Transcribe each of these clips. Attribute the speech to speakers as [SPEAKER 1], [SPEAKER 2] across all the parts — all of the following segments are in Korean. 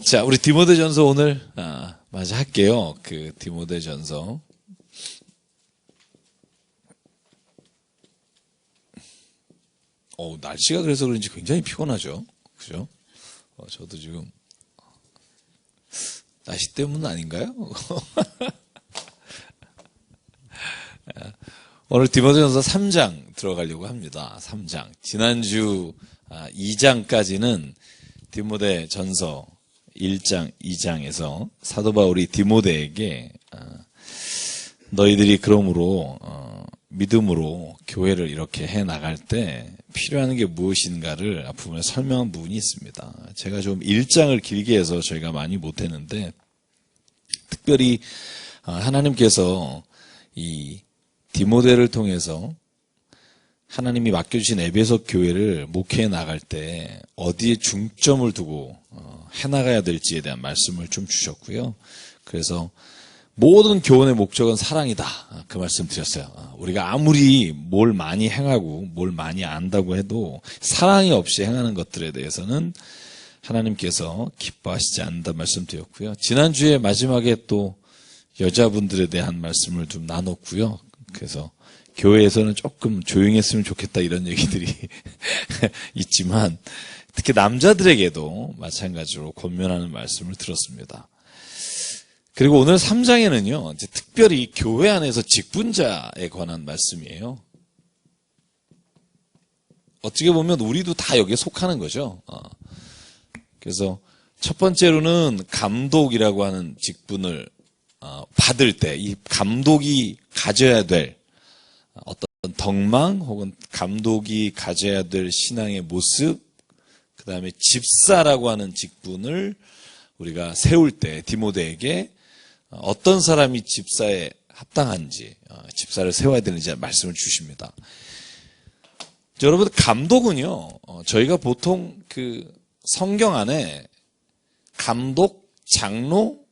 [SPEAKER 1] 자, 우리 디모데전서 오늘 마저 할게요. 그 디모데전서. 날씨가 그래서 그런지 굉장히 피곤하죠. 그죠? 저도 지금 날씨 때문은 아닌가요? 오늘 디모데전서 3장 들어가려고 합니다. 3장. 지난주 2장까지는 디모데전서 1장, 2장에서 사도 바울이 디모데에게 너희들이 그러므로 믿음으로 교회를 이렇게 해 나갈 때 필요한 게 무엇인가를 부분에 설명한 부분이 있습니다. 제가 좀 1장을 길게 해서 저희가 많이 못했는데 특별히 하나님께서 이 디모데를 통해서 하나님이 맡겨주신 에베소 교회를 목회해 나갈 때 어디에 중점을 두고 해나가야 될지에 대한 말씀을 좀 주셨고요. 그래서 모든 교훈의 목적은 사랑이다. 그 말씀 드렸어요. 우리가 아무리 뭘 많이 행하고 뭘 많이 안다고 해도 사랑이 없이 행하는 것들에 대해서는 하나님께서 기뻐하시지 않는다 말씀드렸고요. 지난주에 마지막에 또 여자분들에 대한 말씀을 좀 나눴고요. 그래서 교회에서는 조금 조용히 했으면 좋겠다 이런 얘기들이 있지만 특히 남자들에게도 마찬가지로 권면하는 말씀을 들었습니다. 그리고 오늘 3장에는요, 이제 특별히 교회 안에서 직분자에 관한 말씀이에요. 어떻게 보면 우리도 다 여기에 속하는 거죠. 그래서 첫 번째로는 감독이라고 하는 직분을 받을 때 이 감독이 가져야 될 어떤 덕망 혹은 감독이 가져야 될 신앙의 모습, 그 다음에 집사라고 하는 직분을 우리가 세울 때 디모데에게 어떤 사람이 집사에 합당한지, 집사를 세워야 되는지 말씀을 주십니다. 여러분, 감독은요, 저희가 보통 그 성경 안에 감독, 장로,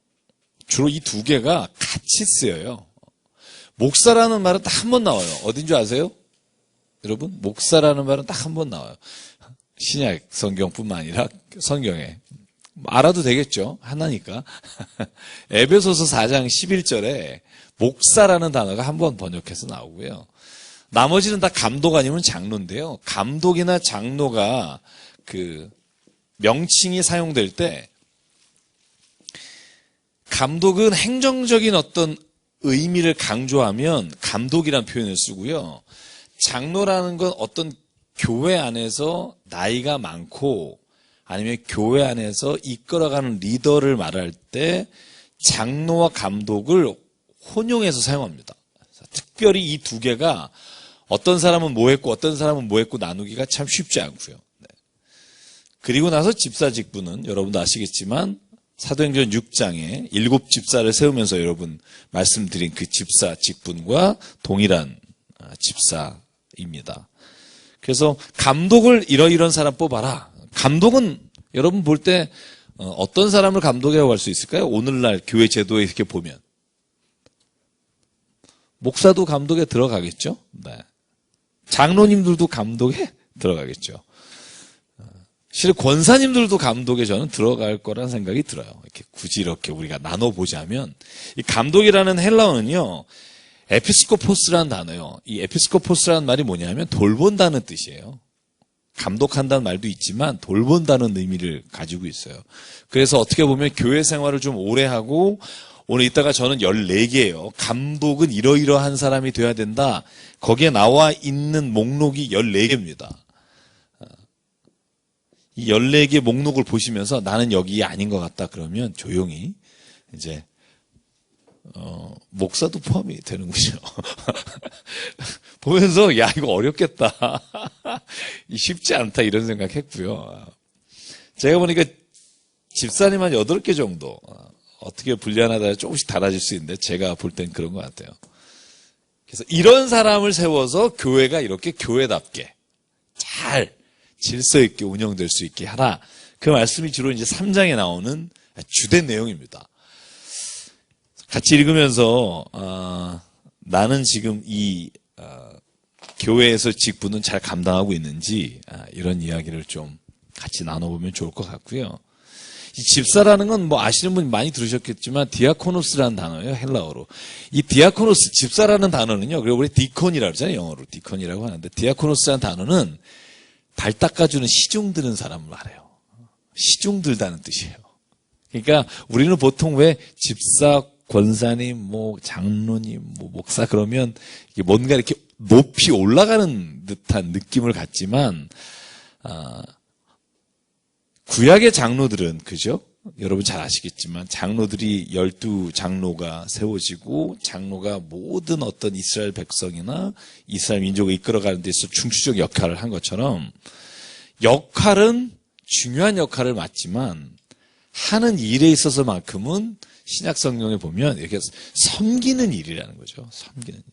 [SPEAKER 1] 주로 이 두 개가 같이 쓰여요. 목사라는 말은 딱 한 번 나와요. 어딘 줄 아세요? 여러분, 목사라는 말은 딱 한 번 나와요. 신약 성경뿐만 아니라 성경에. 알아도 되겠죠? 하나니까. 에베소서 4장 11절에 목사라는 단어가 한 번 번역해서 나오고요. 나머지는 다 감독 아니면 장로인데요. 감독이나 장로가 그 명칭이 사용될 때 감독은 행정적인 어떤 의미를 강조하면 감독이라는 표현을 쓰고요. 장로라는 건 어떤 교회 안에서 나이가 많고 아니면 교회 안에서 이끌어가는 리더를 말할 때 장로와 감독을 혼용해서 사용합니다. 특별히 이 두 개가 어떤 사람은 뭐 했고 어떤 사람은 뭐 했고 나누기가 참 쉽지 않고요. 네. 그리고 나서 집사 직분은 여러분도 아시겠지만 사도행전 6장에 7 집사를 세우면서 여러분 말씀드린 그 집사 직분과 동일한 집사입니다. 그래서 감독을 이런 사람 뽑아라. 감독은 여러분 볼 때 어떤 사람을 감독이라고 할 수 있을까요? 오늘날 교회 제도에 이렇게 보면 목사도 감독에 들어가겠죠? 네. 장로님들도 감독에 들어가겠죠. 실은 권사님들도 감독에 저는 들어갈 거란 생각이 들어요. 이렇게 굳이 이렇게 우리가 나눠보자면 이 감독이라는 헬라어는요. 에피스코포스라는 단어요. 이 에피스코포스라는 말이 뭐냐면 돌본다는 뜻이에요. 감독한다는 말도 있지만 돌본다는 의미를 가지고 있어요. 그래서 어떻게 보면 교회 생활을 좀 오래 하고 오늘 이따가 저는 14개예요. 감독은 이러이러한 사람이 돼야 된다. 거기에 나와 있는 목록이 14개입니다. 이 14개 목록을 보시면서 나는 여기 아닌 것 같다 그러면 조용히 이제 목사도 포함이 되는군요. 보면서 야 이거 어렵겠다. 쉽지 않다 이런 생각했고요. 제가 보니까 집사님 한 8개 정도 어떻게 분리하다 조금씩 달라질 수 있는데 제가 볼 땐 그런 것 같아요. 그래서 이런 사람을 세워서 교회가 이렇게 교회답게 잘 질서 있게 운영될 수 있게 하라. 그 말씀이 주로 이제 3장에 나오는 주된 내용입니다. 같이 읽으면서 나는 지금 이 교회에서 직분은 잘 감당하고 있는지 이런 이야기를 좀 같이 나눠보면 좋을 것 같고요. 이 집사라는 건 뭐 아시는 분 많이 들으셨겠지만 디아코노스라는 단어예요. 헬라어로. 이 디아코노스, 집사라는 단어는요. 그리고 우리 디콘이라고 그러잖아요. 영어로 디콘이라고 하는데 디아코노스라는 단어는 발 닦아주는 시중 드는 사람을 말해요. 시중 들다는 뜻이에요. 그러니까 우리는 보통 왜 집사, 권사님, 뭐 장로님, 뭐 목사 그러면 이게 뭔가 이렇게 높이 올라가는 듯한 느낌을 갖지만 구약의 장로들은 그죠? 여러분 잘 아시겠지만 장로들이 12장로가 세워지고 장로가 모든 어떤 이스라엘 백성이나 이스라엘 민족을 이끌어가는 데 있어서 중추적 역할을 한 것처럼 역할은 중요한 역할을 맡지만 하는 일에 있어서만큼은 신약 성경에 보면 이렇게 섬기는 일이라는 거죠. 섬기는 일.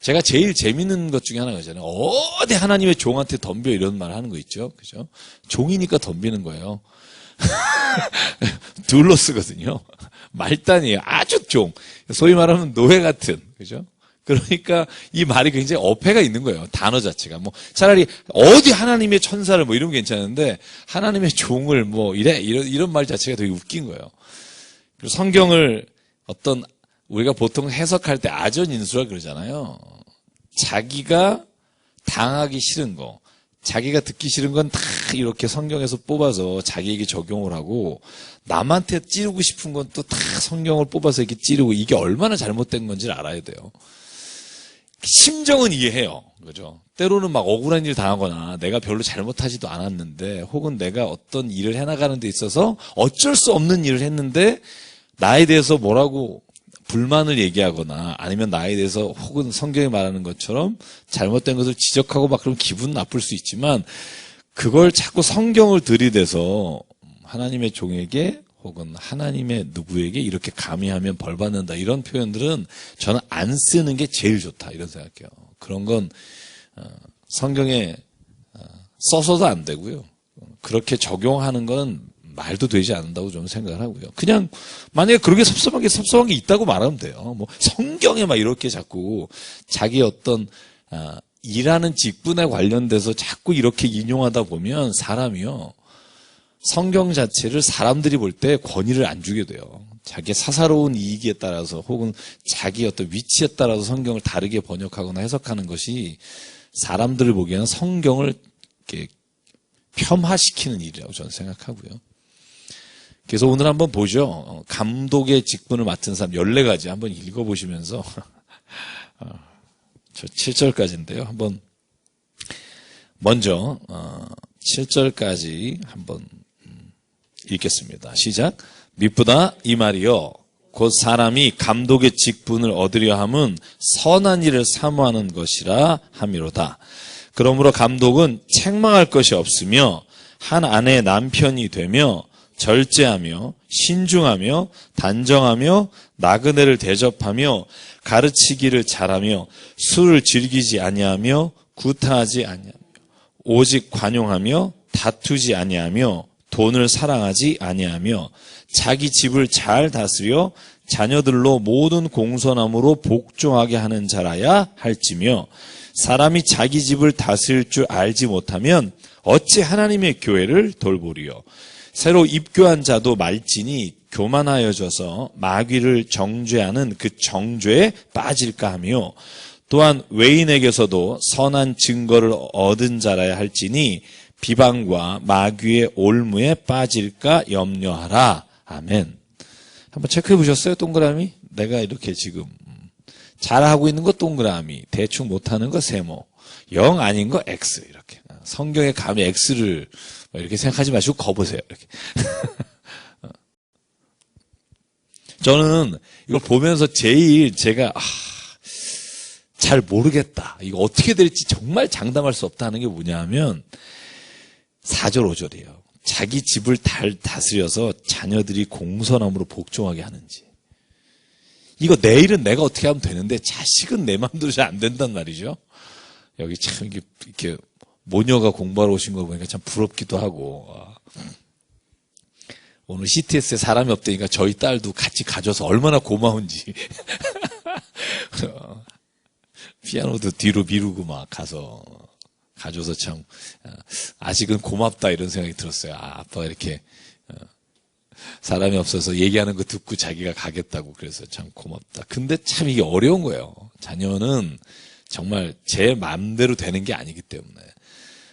[SPEAKER 1] 제가 제일 재밌는 것 중에 하나가 있잖아요. 어디 하나님의 종한테 덤벼 이런 말 하는 거 있죠. 그죠? 종이니까 덤비는 거예요. 둘로스거든요. 말단이에요. 아주 종. 소위 말하면 노예 같은. 그죠? 그러니까 이 말이 굉장히 어폐가 있는 거예요. 단어 자체가. 뭐 차라리 어디 하나님의 천사를 뭐 이러면 괜찮은데 하나님의 종을 뭐 이런 말 자체가 되게 웃긴 거예요. 그리고 성경을 어떤 우리가 보통 해석할 때 아전인수라 그러잖아요. 자기가 당하기 싫은 거, 자기가 듣기 싫은 건 다 이렇게 성경에서 뽑아서 자기에게 적용을 하고 남한테 찌르고 싶은 건 또 다 성경을 뽑아서 이렇게 찌르고 이게 얼마나 잘못된 건지를 알아야 돼요. 심정은 이해해요. 그죠? 때로는 막 억울한 일 당하거나 내가 별로 잘못하지도 않았는데 혹은 내가 어떤 일을 해나가는 데 있어서 어쩔 수 없는 일을 했는데 나에 대해서 뭐라고 불만을 얘기하거나 아니면 나에 대해서 혹은 성경이 말하는 것처럼 잘못된 것을 지적하고 막 그러면 기분 나쁠 수 있지만 그걸 자꾸 성경을 들이대서 하나님의 종에게 혹은 하나님의 누구에게 이렇게 감히 하면 벌 받는다 이런 표현들은 저는 안 쓰는 게 제일 좋다 이런 생각해요. 그런 건 성경에 써서도 안 되고요. 그렇게 적용하는 건 말도 되지 않는다고 저는 생각을 하고요. 그냥 만약에 그렇게 섭섭한 게 있다고 말하면 돼요. 뭐 성경에 막 이렇게 자꾸 자기 어떤 일하는 직분에 관련돼서 자꾸 이렇게 인용하다 보면 사람이요. 성경 자체를 사람들이 볼 때 권위를 안 주게 돼요. 자기의 사사로운 이익에 따라서 혹은 자기 어떤 위치에 따라서 성경을 다르게 번역하거나 해석하는 것이 사람들을 보기에는 성경을 이렇게 폄하시키는 일이라고 저는 생각하고요. 그래서 오늘 한번 보죠. 감독의 직분을 맡은 사람 14가지 한번 읽어보시면서 저 7절까지인데요. 한번 먼저 7절까지 한번 읽겠습니다. 시작. 미쁘다 이 말이요 곧 사람이 감독의 직분을 얻으려 함은 선한 일을 사모하는 것이라 함이로다. 그러므로 감독은 책망할 것이 없으며 한 아내의 남편이 되며 절제하며 신중하며 단정하며 나그네를 대접하며 가르치기를 잘하며 술을 즐기지 아니하며 구타하지 아니하며 오직 관용하며 다투지 아니하며 돈을 사랑하지 아니하며 자기 집을 잘 다스려 자녀들로 모든 공손함으로 복종하게 하는 자라야 할지며 사람이 자기 집을 다스릴 줄 알지 못하면 어찌 하나님의 교회를 돌보리요. 새로 입교한 자도 말지니 교만하여져서 마귀를 정죄하는 그 정죄에 빠질까 하며 또한 외인에게서도 선한 증거를 얻은 자라야 할지니 비방과 마귀의 올무에 빠질까 염려하라. 아멘. 한번 체크해 보셨어요? 동그라미? 내가 이렇게 지금 잘하고 있는 거 동그라미, 대충 못하는 거 세모, 0 아닌 거 X 이렇게. 성경에 감히 X를 이렇게 생각하지 마시고 거보세요. 이렇게. 저는 이걸 보면서 제일 제가 잘 모르겠다. 이거 어떻게 될지 정말 장담할 수 없다는 게 뭐냐면 4절 5절이에요. 자기 집을 다스려서 자녀들이 공손함으로 복종하게 하는지. 이거 내일은 내가 어떻게 하면 되는데 자식은 내 마음대로 잘 안 된단 말이죠. 여기 참 이렇게 모녀가 공부하러 오신 거 보니까 참 부럽기도 하고. 오늘 CTS에 사람이 없다니까 저희 딸도 같이 가져서 얼마나 고마운지. 피아노도 뒤로 미루고 막 가서 가져서 참 아직은 고맙다 이런 생각이 들었어요. 아빠가 이렇게 사람이 없어서 얘기하는 거 듣고 자기가 가겠다고 그래서 참 고맙다. 근데 참 이게 어려운 거예요. 자녀는 정말 제 마음대로 되는 게 아니기 때문에.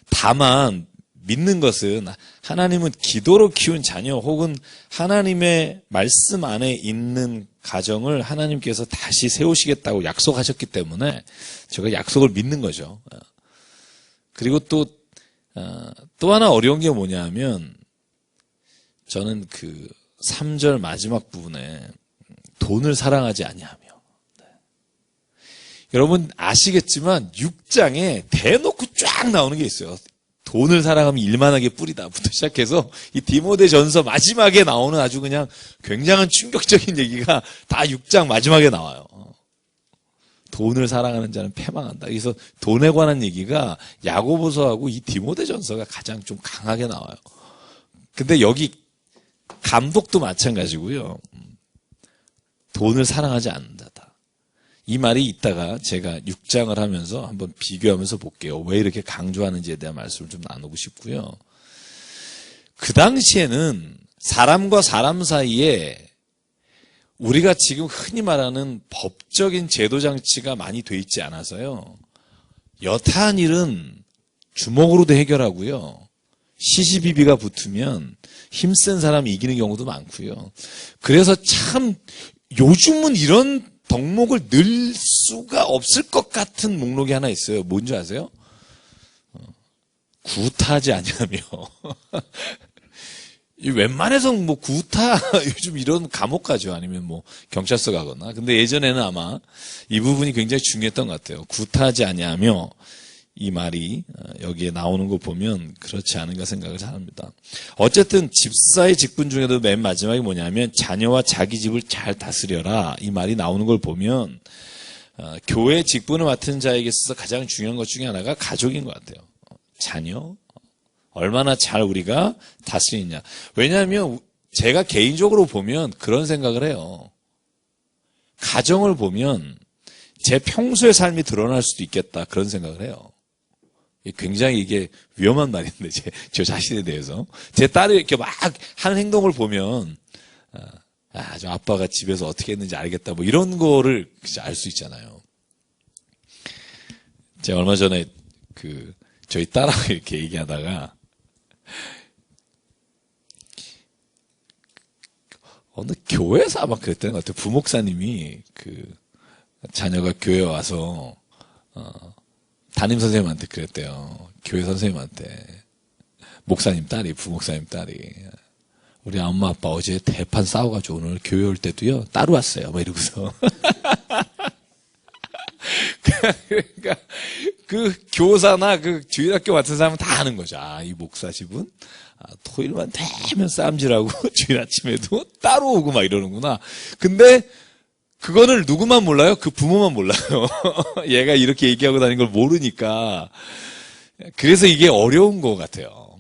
[SPEAKER 1] 다만 믿는 것은 하나님은 기도로 키운 자녀 혹은 하나님의 말씀 안에 있는 가정을 하나님께서 다시 세우시겠다고 약속하셨기 때문에 제가 약속을 믿는 거죠. 그리고 또 하나 어려운 게 뭐냐면 저는 그 3절 마지막 부분에 돈을 사랑하지 아니하며. 여러분 아시겠지만 6장에 대놓고 쫙 나오는 게 있어요. 돈을 사랑하면 일만하게 뿌리다부터 시작해서 이 디모데전서 마지막에 나오는 아주 그냥 굉장한 충격적인 얘기가 다 6장 마지막에 나와요. 돈을 사랑하는 자는 패망한다. 그래서 돈에 관한 얘기가 야고보서하고 이 디모데전서가 가장 좀 강하게 나와요. 근데 여기 감독도 마찬가지고요. 돈을 사랑하지 않는다다. 이 말이 있다가 제가 6장을 하면서 한번 비교하면서 볼게요. 왜 이렇게 강조하는지에 대한 말씀을 좀 나누고 싶고요. 그 당시에는 사람과 사람 사이에 우리가 지금 흔히 말하는 법적인 제도 장치가 많이 돼 있지 않아서요. 여타한 일은 주먹으로도 해결하고요. 시시비비가 붙으면 힘센 사람이 이기는 경우도 많고요. 그래서 참 요즘은 이런 덕목을 넣을 수가 없을 것 같은 목록이 하나 있어요. 뭔지 아세요? 구타하지 아니하며. 웬만해서 뭐 구타 요즘 이런 감옥 가죠. 아니면 뭐 경찰서 가거나. 근데 예전에는 아마 이 부분이 굉장히 중요했던 것 같아요. 구타하지 아니하며 이 말이 여기에 나오는 거 보면 그렇지 않은가 생각을 합니다. 어쨌든 집사의 직분 중에도 맨 마지막이 뭐냐면 자녀와 자기 집을 잘 다스려라 이 말이 나오는 걸 보면 교회 직분을 맡은 자에게 있어서 가장 중요한 것 중에 하나가 가족인 것 같아요. 자녀 얼마나 잘 우리가 다스리느냐. 왜냐하면 제가 개인적으로 보면 그런 생각을 해요. 가정을 보면 제 평소의 삶이 드러날 수도 있겠다 그런 생각을 해요. 굉장히 이게 위험한 말인데 저 자신에 대해서 제 딸이 이렇게 막 하는 행동을 보면 저 아빠가 집에서 어떻게 했는지 알겠다 뭐 이런 거를 알 수 있잖아요. 제가 얼마 전에 저희 딸하고 이렇게 얘기하다가 어느 교회에서 아마 그랬던 것 같아요. 부목사님이 자녀가 교회에 와서 담임 선생님한테 그랬대요. 교회 선생님한테. 목사님 딸이, 부목사님 딸이. 우리 엄마 아빠 어제 대판 싸워가지고 오늘 교회 올 때도요, 따로 왔어요. 뭐 이러고서. 그러니까, 교사나 주일학교 같은 사람은 다 아는 거죠. 이 목사 집은, 토요일만 되면 싸움질하고, 주일 아침에도 따로 오고 막 이러는구나. 근데, 그거를 누구만 몰라요? 그 부모만 몰라요. 얘가 이렇게 얘기하고 다니는 걸 모르니까. 그래서 이게 어려운 것 같아요.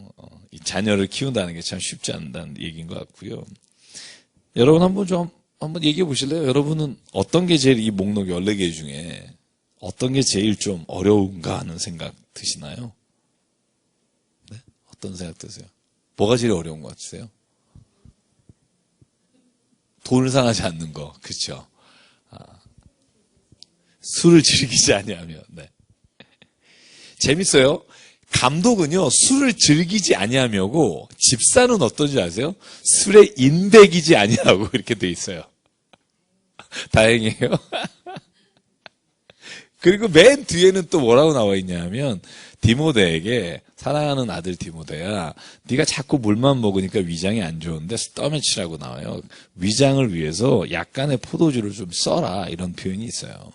[SPEAKER 1] 이 자녀를 키운다는 게 참 쉽지 않다는 얘기인 것 같고요. 여러분 한번 얘기해 보실래요? 여러분은 어떤 게 제일 이 목록 14개 중에 어떤 게 제일 좀 어려운가 하는 생각 드시나요? 네? 어떤 생각 드세요? 뭐가 제일 어려운 것 같으세요? 돈을 상하지 않는 거. 그렇죠? 술을 즐기지 아니하며. 네. 재밌어요. 감독은요 술을 즐기지 아니하며고 집사는 어떤지 아세요? 술에 인백이지 아니하고 이렇게 돼 있어요. 다행이에요. 그리고 맨 뒤에는 또 뭐라고 나와 있냐면 디모데에게 사랑하는 아들 디모데야 네가 자꾸 물만 먹으니까 위장이 안 좋은데 스토매치라고 나와요. 위장을 위해서 약간의 포도주를 좀 써라 이런 표현이 있어요.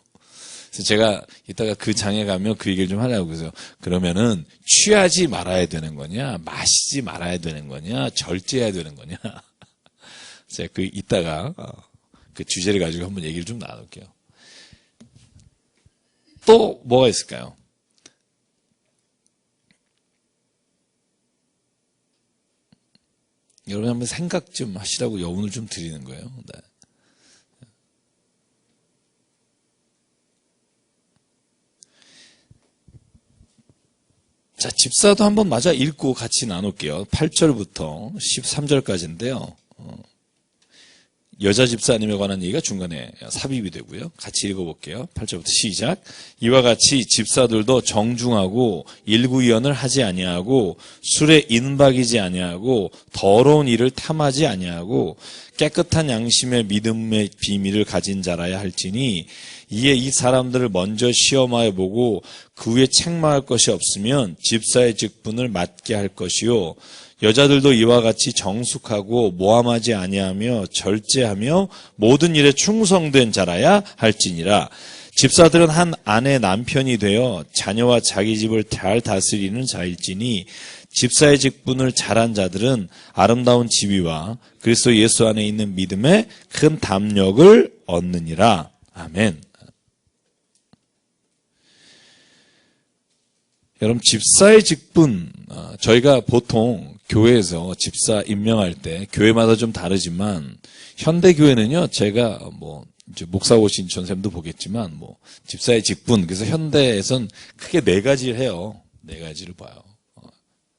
[SPEAKER 1] 그래서 제가 이따가 그 장에 가면 그 얘기를 좀 하려고 그래서 그러면은 취하지 말아야 되는 거냐 마시지 말아야 되는 거냐 절제해야 되는 거냐 제가 이따가 그 주제를 가지고 한번 얘기를 좀 나눌게요. 또 뭐가 있을까요? 여러분 한번 생각 좀 하시라고 여운을 좀 드리는 거예요. 네. 자, 집사도 한번 마저 읽고 같이 나눌게요. 8절부터 13절까지인데요. 여자 집사님에 관한 얘기가 중간에 삽입이 되고요. 같이 읽어볼게요. 8절부터 시작. 이와 같이 집사들도 정중하고 일구이언을 하지 아니하고 술에 인박이지 아니하고 더러운 일을 탐하지 아니하고 깨끗한 양심의 믿음의 비밀을 가진 자라야 할지니 이에 이 사람들을 먼저 시험하여 보고 그 후에 책망할 것이 없으면 집사의 직분을 맡게 할 것이요 여자들도 이와 같이 정숙하고 모함하지 아니하며 절제하며 모든 일에 충성된 자라야 할지니라. 집사들은 한 아내 남편이 되어 자녀와 자기 집을 잘 다스리는 자일지니 집사의 직분을 잘한 자들은 아름다운 지위와 그리스도 예수 안에 있는 믿음에 큰 담력을 얻느니라. 아멘. 여러분, 집사의 직분, 저희가 보통 교회에서 집사 임명할 때 교회마다 좀 다르지만 현대교회는요, 제가 이제 목사 오신 전쌤도 보겠지만 집사의 직분, 그래서 현대에선 크게 4가지를 해요. 4가지를 봐요.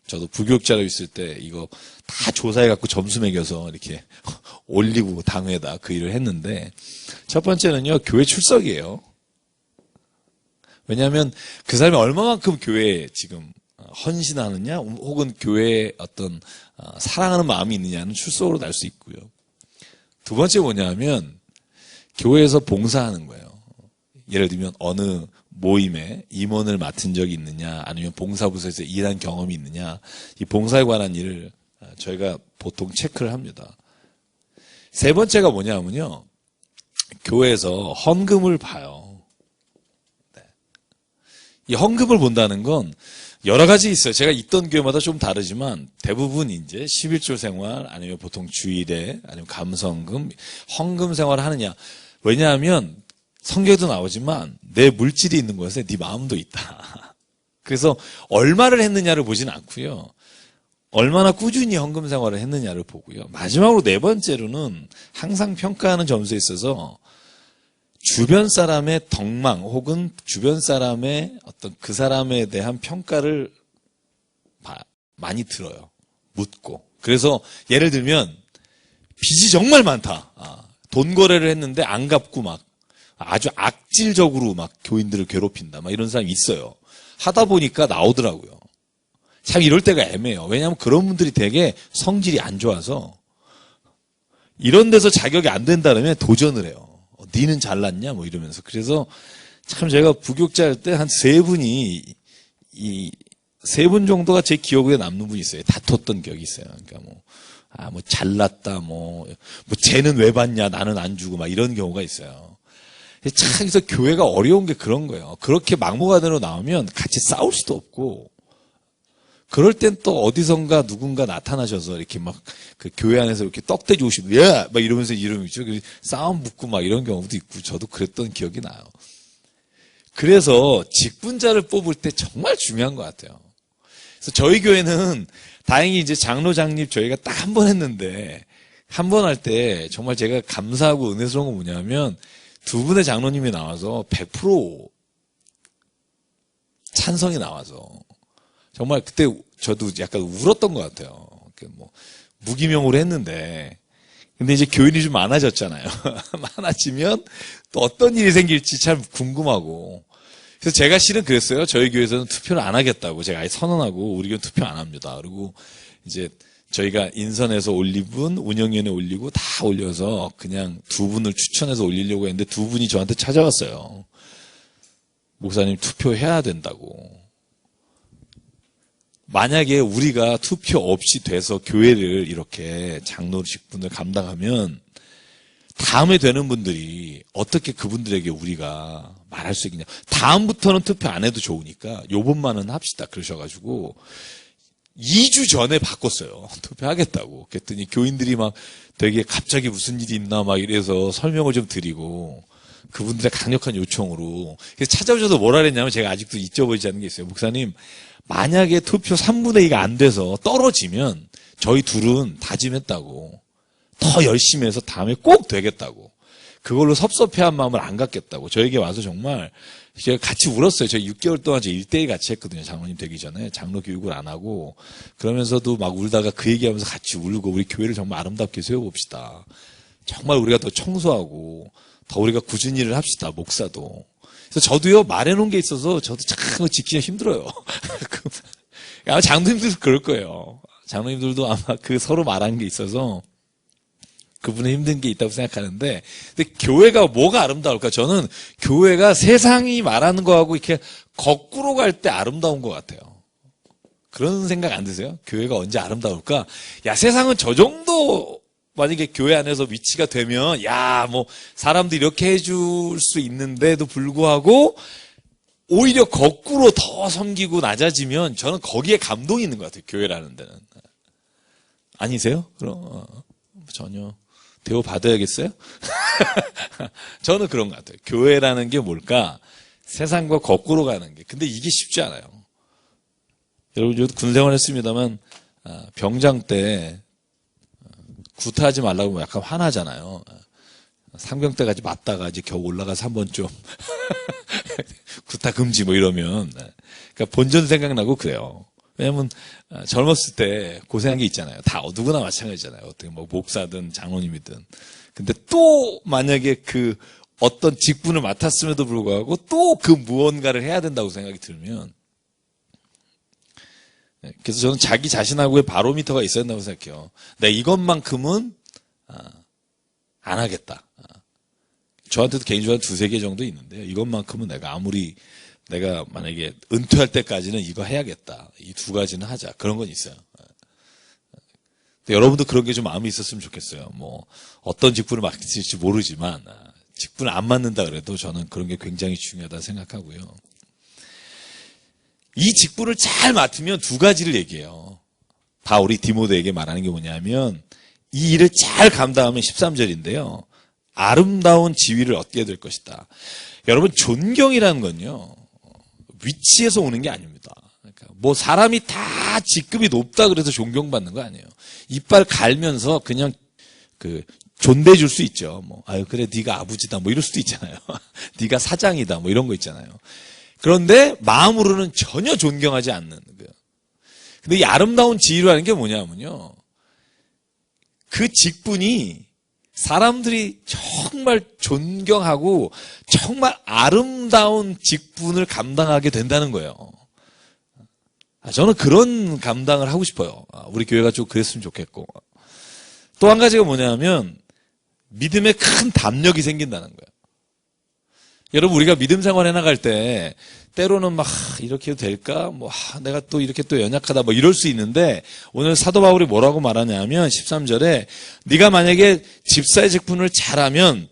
[SPEAKER 1] 저도 부교육자로 있을 때 이거 다 조사해갖고 점수 매겨서 이렇게 올리고 당회에다 그 일을 했는데, 첫 번째는요, 교회 출석이에요. 왜냐하면 그 사람이 얼마만큼 교회에 지금 헌신하느냐, 혹은 교회에 어떤 사랑하는 마음이 있느냐는 출석으로 날 수 있고요. 두 번째 뭐냐면 교회에서 봉사하는 거예요. 예를 들면 어느 모임에 임원을 맡은 적이 있느냐, 아니면 봉사부서에서 일한 경험이 있느냐, 이 봉사에 관한 일을 저희가 보통 체크를 합니다. 세 번째가 뭐냐면요, 교회에서 헌금을 봐요. 이 헌금을 본다는 건 여러 가지 있어요. 제가 있던 교회마다 좀 다르지만 대부분 이제 11조 생활, 아니면 보통 주일에, 아니면 감성금, 헌금 생활을 하느냐. 왜냐하면 성경에도 나오지만 내 물질이 있는 곳에 네 마음도 있다. 그래서 얼마를 했느냐를 보진 않고요. 얼마나 꾸준히 헌금 생활을 했느냐를 보고요. 마지막으로 4번째로는 항상 평가하는 점수에 있어서 주변 사람의 덕망 혹은 주변 사람의 어떤 그 사람에 대한 평가를 많이 들어요. 묻고. 그래서 예를 들면 빚이 정말 많다. 돈 거래를 했는데 안 갚고 막 아주 악질적으로 막 교인들을 괴롭힌다. 막 이런 사람이 있어요. 하다 보니까 나오더라고요. 참 이럴 때가 애매해요. 왜냐하면 그런 분들이 되게 성질이 안 좋아서 이런 데서 자격이 안 된다면 도전을 해요. 니는 잘났냐? 이러면서. 그래서 참 제가 부교육자 할 때 한 3분이, 3분 정도가 제 기억에 남는 분이 있어요. 다퉜던 기억이 있어요. 그러니까 잘났다, 쟤는 왜 받냐? 나는 안 주고, 막 이런 경우가 있어요. 참, 그래서 교회가 어려운 게 그런 거예요. 그렇게 막무가내로 나오면 같이 싸울 수도 없고, 그럴 땐 또 어디선가 누군가 나타나셔서 이렇게 막 그 교회 안에서 이렇게 떡대지 오시고, 야! 막 이러면서 이러죠. 싸움 붙고 막 이런 경우도 있고, 저도 그랬던 기억이 나요. 그래서 직분자를 뽑을 때 정말 중요한 것 같아요. 그래서 저희 교회는 다행히 이제 장로 장립 저희가 딱 한 번 했는데, 한 번 할 때 정말 제가 감사하고 은혜스러운 건 뭐냐면, 2분의 장로님이 나와서 100% 찬성이 나와서, 정말 그때 저도 약간 울었던 것 같아요. 무기명으로 했는데. 근데 이제 교인이 좀 많아졌잖아요. 많아지면 또 어떤 일이 생길지 참 궁금하고. 그래서 제가 실은 그랬어요. 저희 교회에서는 투표를 안 하겠다고. 제가 아예 선언하고 우리 교회는 투표 안 합니다. 그리고 이제 저희가 인선에서 올린 분, 운영위원회 올리고 다 올려서 그냥 2분을 추천해서 올리려고 했는데 2분이 저한테 찾아왔어요. 목사님 투표해야 된다고. 만약에 우리가 투표 없이 돼서 교회를 이렇게 장로 직분을 감당하면 다음에 되는 분들이 어떻게 그분들에게 우리가 말할 수 있겠냐. 다음부터는 투표 안 해도 좋으니까 요번만은 합시다. 그러셔가지고 2주 전에 바꿨어요. 투표하겠다고. 그랬더니 교인들이 막 되게 갑자기 무슨 일이 있나 막 이래서 설명을 좀 드리고 그분들의 강력한 요청으로. 그래서 찾아오셔서 뭐라 그랬냐면 제가 아직도 잊어버리지 않는 게 있어요. 목사님, 만약에 투표 3분의 2가 안 돼서 떨어지면 저희 둘은 다짐했다고. 더 열심히 해서 다음에 꼭 되겠다고. 그걸로 섭섭해한 마음을 안 갖겠다고. 저에게 와서 정말 제가 같이 울었어요. 저 6개월 동안 저 1대1 같이 했거든요. 장로님 되기 전에. 장로 교육을 안 하고. 그러면서도 막 울다가 그 얘기하면서 같이 울고 우리 교회를 정말 아름답게 세워봅시다. 정말 우리가 더 청소하고 더 우리가 꾸준히 일을 합시다. 목사도. 그래서 저도요, 말해놓은 게 있어서 저도 참 지키기가 힘들어요. 아마 장로님들도 그럴 거예요. 장로님들도 아마 그 서로 말한 게 있어서 그분은 힘든 게 있다고 생각하는데, 근데 교회가 뭐가 아름다울까? 저는 교회가 세상이 말하는 거하고 이렇게 거꾸로 갈 때 아름다운 것 같아요. 그런 생각 안 드세요? 교회가 언제 아름다울까? 야, 세상은 저 정도 만약에 교회 안에서 위치가 되면, 야, 뭐 사람들이 이렇게 해줄 수 있는데도 불구하고 오히려 거꾸로 더 섬기고 낮아지면 저는 거기에 감동이 있는 것 같아요. 교회라는 데는. 아니세요? 그럼 전혀. 대우 받아야겠어요? 저는 그런 것 같아요. 교회라는 게 뭘까? 세상과 거꾸로 가는 게. 근데 이게 쉽지 않아요. 여러분, 저도 군생활 했습니다만, 병장 때, 구타하지 말라고 약간 화나잖아요. 상병 때까지 맞다가 이제 겨우 올라가서 한번 좀, 구타 금지 뭐 이러면. 그러니까 본전 생각나고 그래요. 왜냐면 젊었을 때 고생한 게 있잖아요. 다 누구나 마찬가지잖아요. 어떻게 뭐 목사든 장로님이든. 근데 또 만약에 그 어떤 직분을 맡았음에도 불구하고 또 그 무언가를 해야 된다고 생각이 들면, 그래서 저는 자기 자신하고의 바로미터가 있어야 된다고 생각해요. 내가 이것만큼은 안 하겠다. 저한테도 개인적으로 두세 개 정도 있는데요. 이것만큼은 내가 만약에 은퇴할 때까지는 이거 해야겠다. 이 두 가지는 하자. 그런 건 있어요. 여러분도 그런 게 좀 마음이 있었으면 좋겠어요. 뭐 어떤 직분을 맡을지 모르지만 직분을 안 맡는다 그래도 저는 그런 게 굉장히 중요하다 생각하고요. 이 직분을 잘 맡으면 두 가지를 얘기해요. 다 우리 디모데에게 말하는 게 뭐냐면 이 일을 잘 감당하면 13절인데요. 아름다운 지위를 얻게 될 것이다. 여러분, 존경이라는 건요, 위치에서 오는 게 아닙니다. 그러니까 뭐 사람이 다 직급이 높다 그래서 존경받는 거 아니에요. 이빨 갈면서 그냥 존대해 줄 수 있죠. 뭐 아유 그래 네가 아버지다 뭐 이럴 수도 있잖아요. 네가 사장이다 뭐 이런 거 있잖아요. 그런데 마음으로는 전혀 존경하지 않는 거예요. 근데 이 아름다운 지위라는 게 뭐냐면요, 그 직분이 사람들이 정말 존경하고 정말 아름다운 직분을 감당하게 된다는 거예요. 저는 그런 감당을 하고 싶어요. 우리 교회가 좀 그랬으면 좋겠고. 또 한 가지가 뭐냐면 믿음에 큰 담력이 생긴다는 거예요. 여러분, 우리가 믿음 생활해 나갈 때 때로는 막 이렇게 해도 될까? 뭐 내가 또 이렇게 또 연약하다 뭐 이럴 수 있는데, 오늘 사도 바울이 뭐라고 말하냐면 13절에 네가 만약에 집사의 직분을 잘하면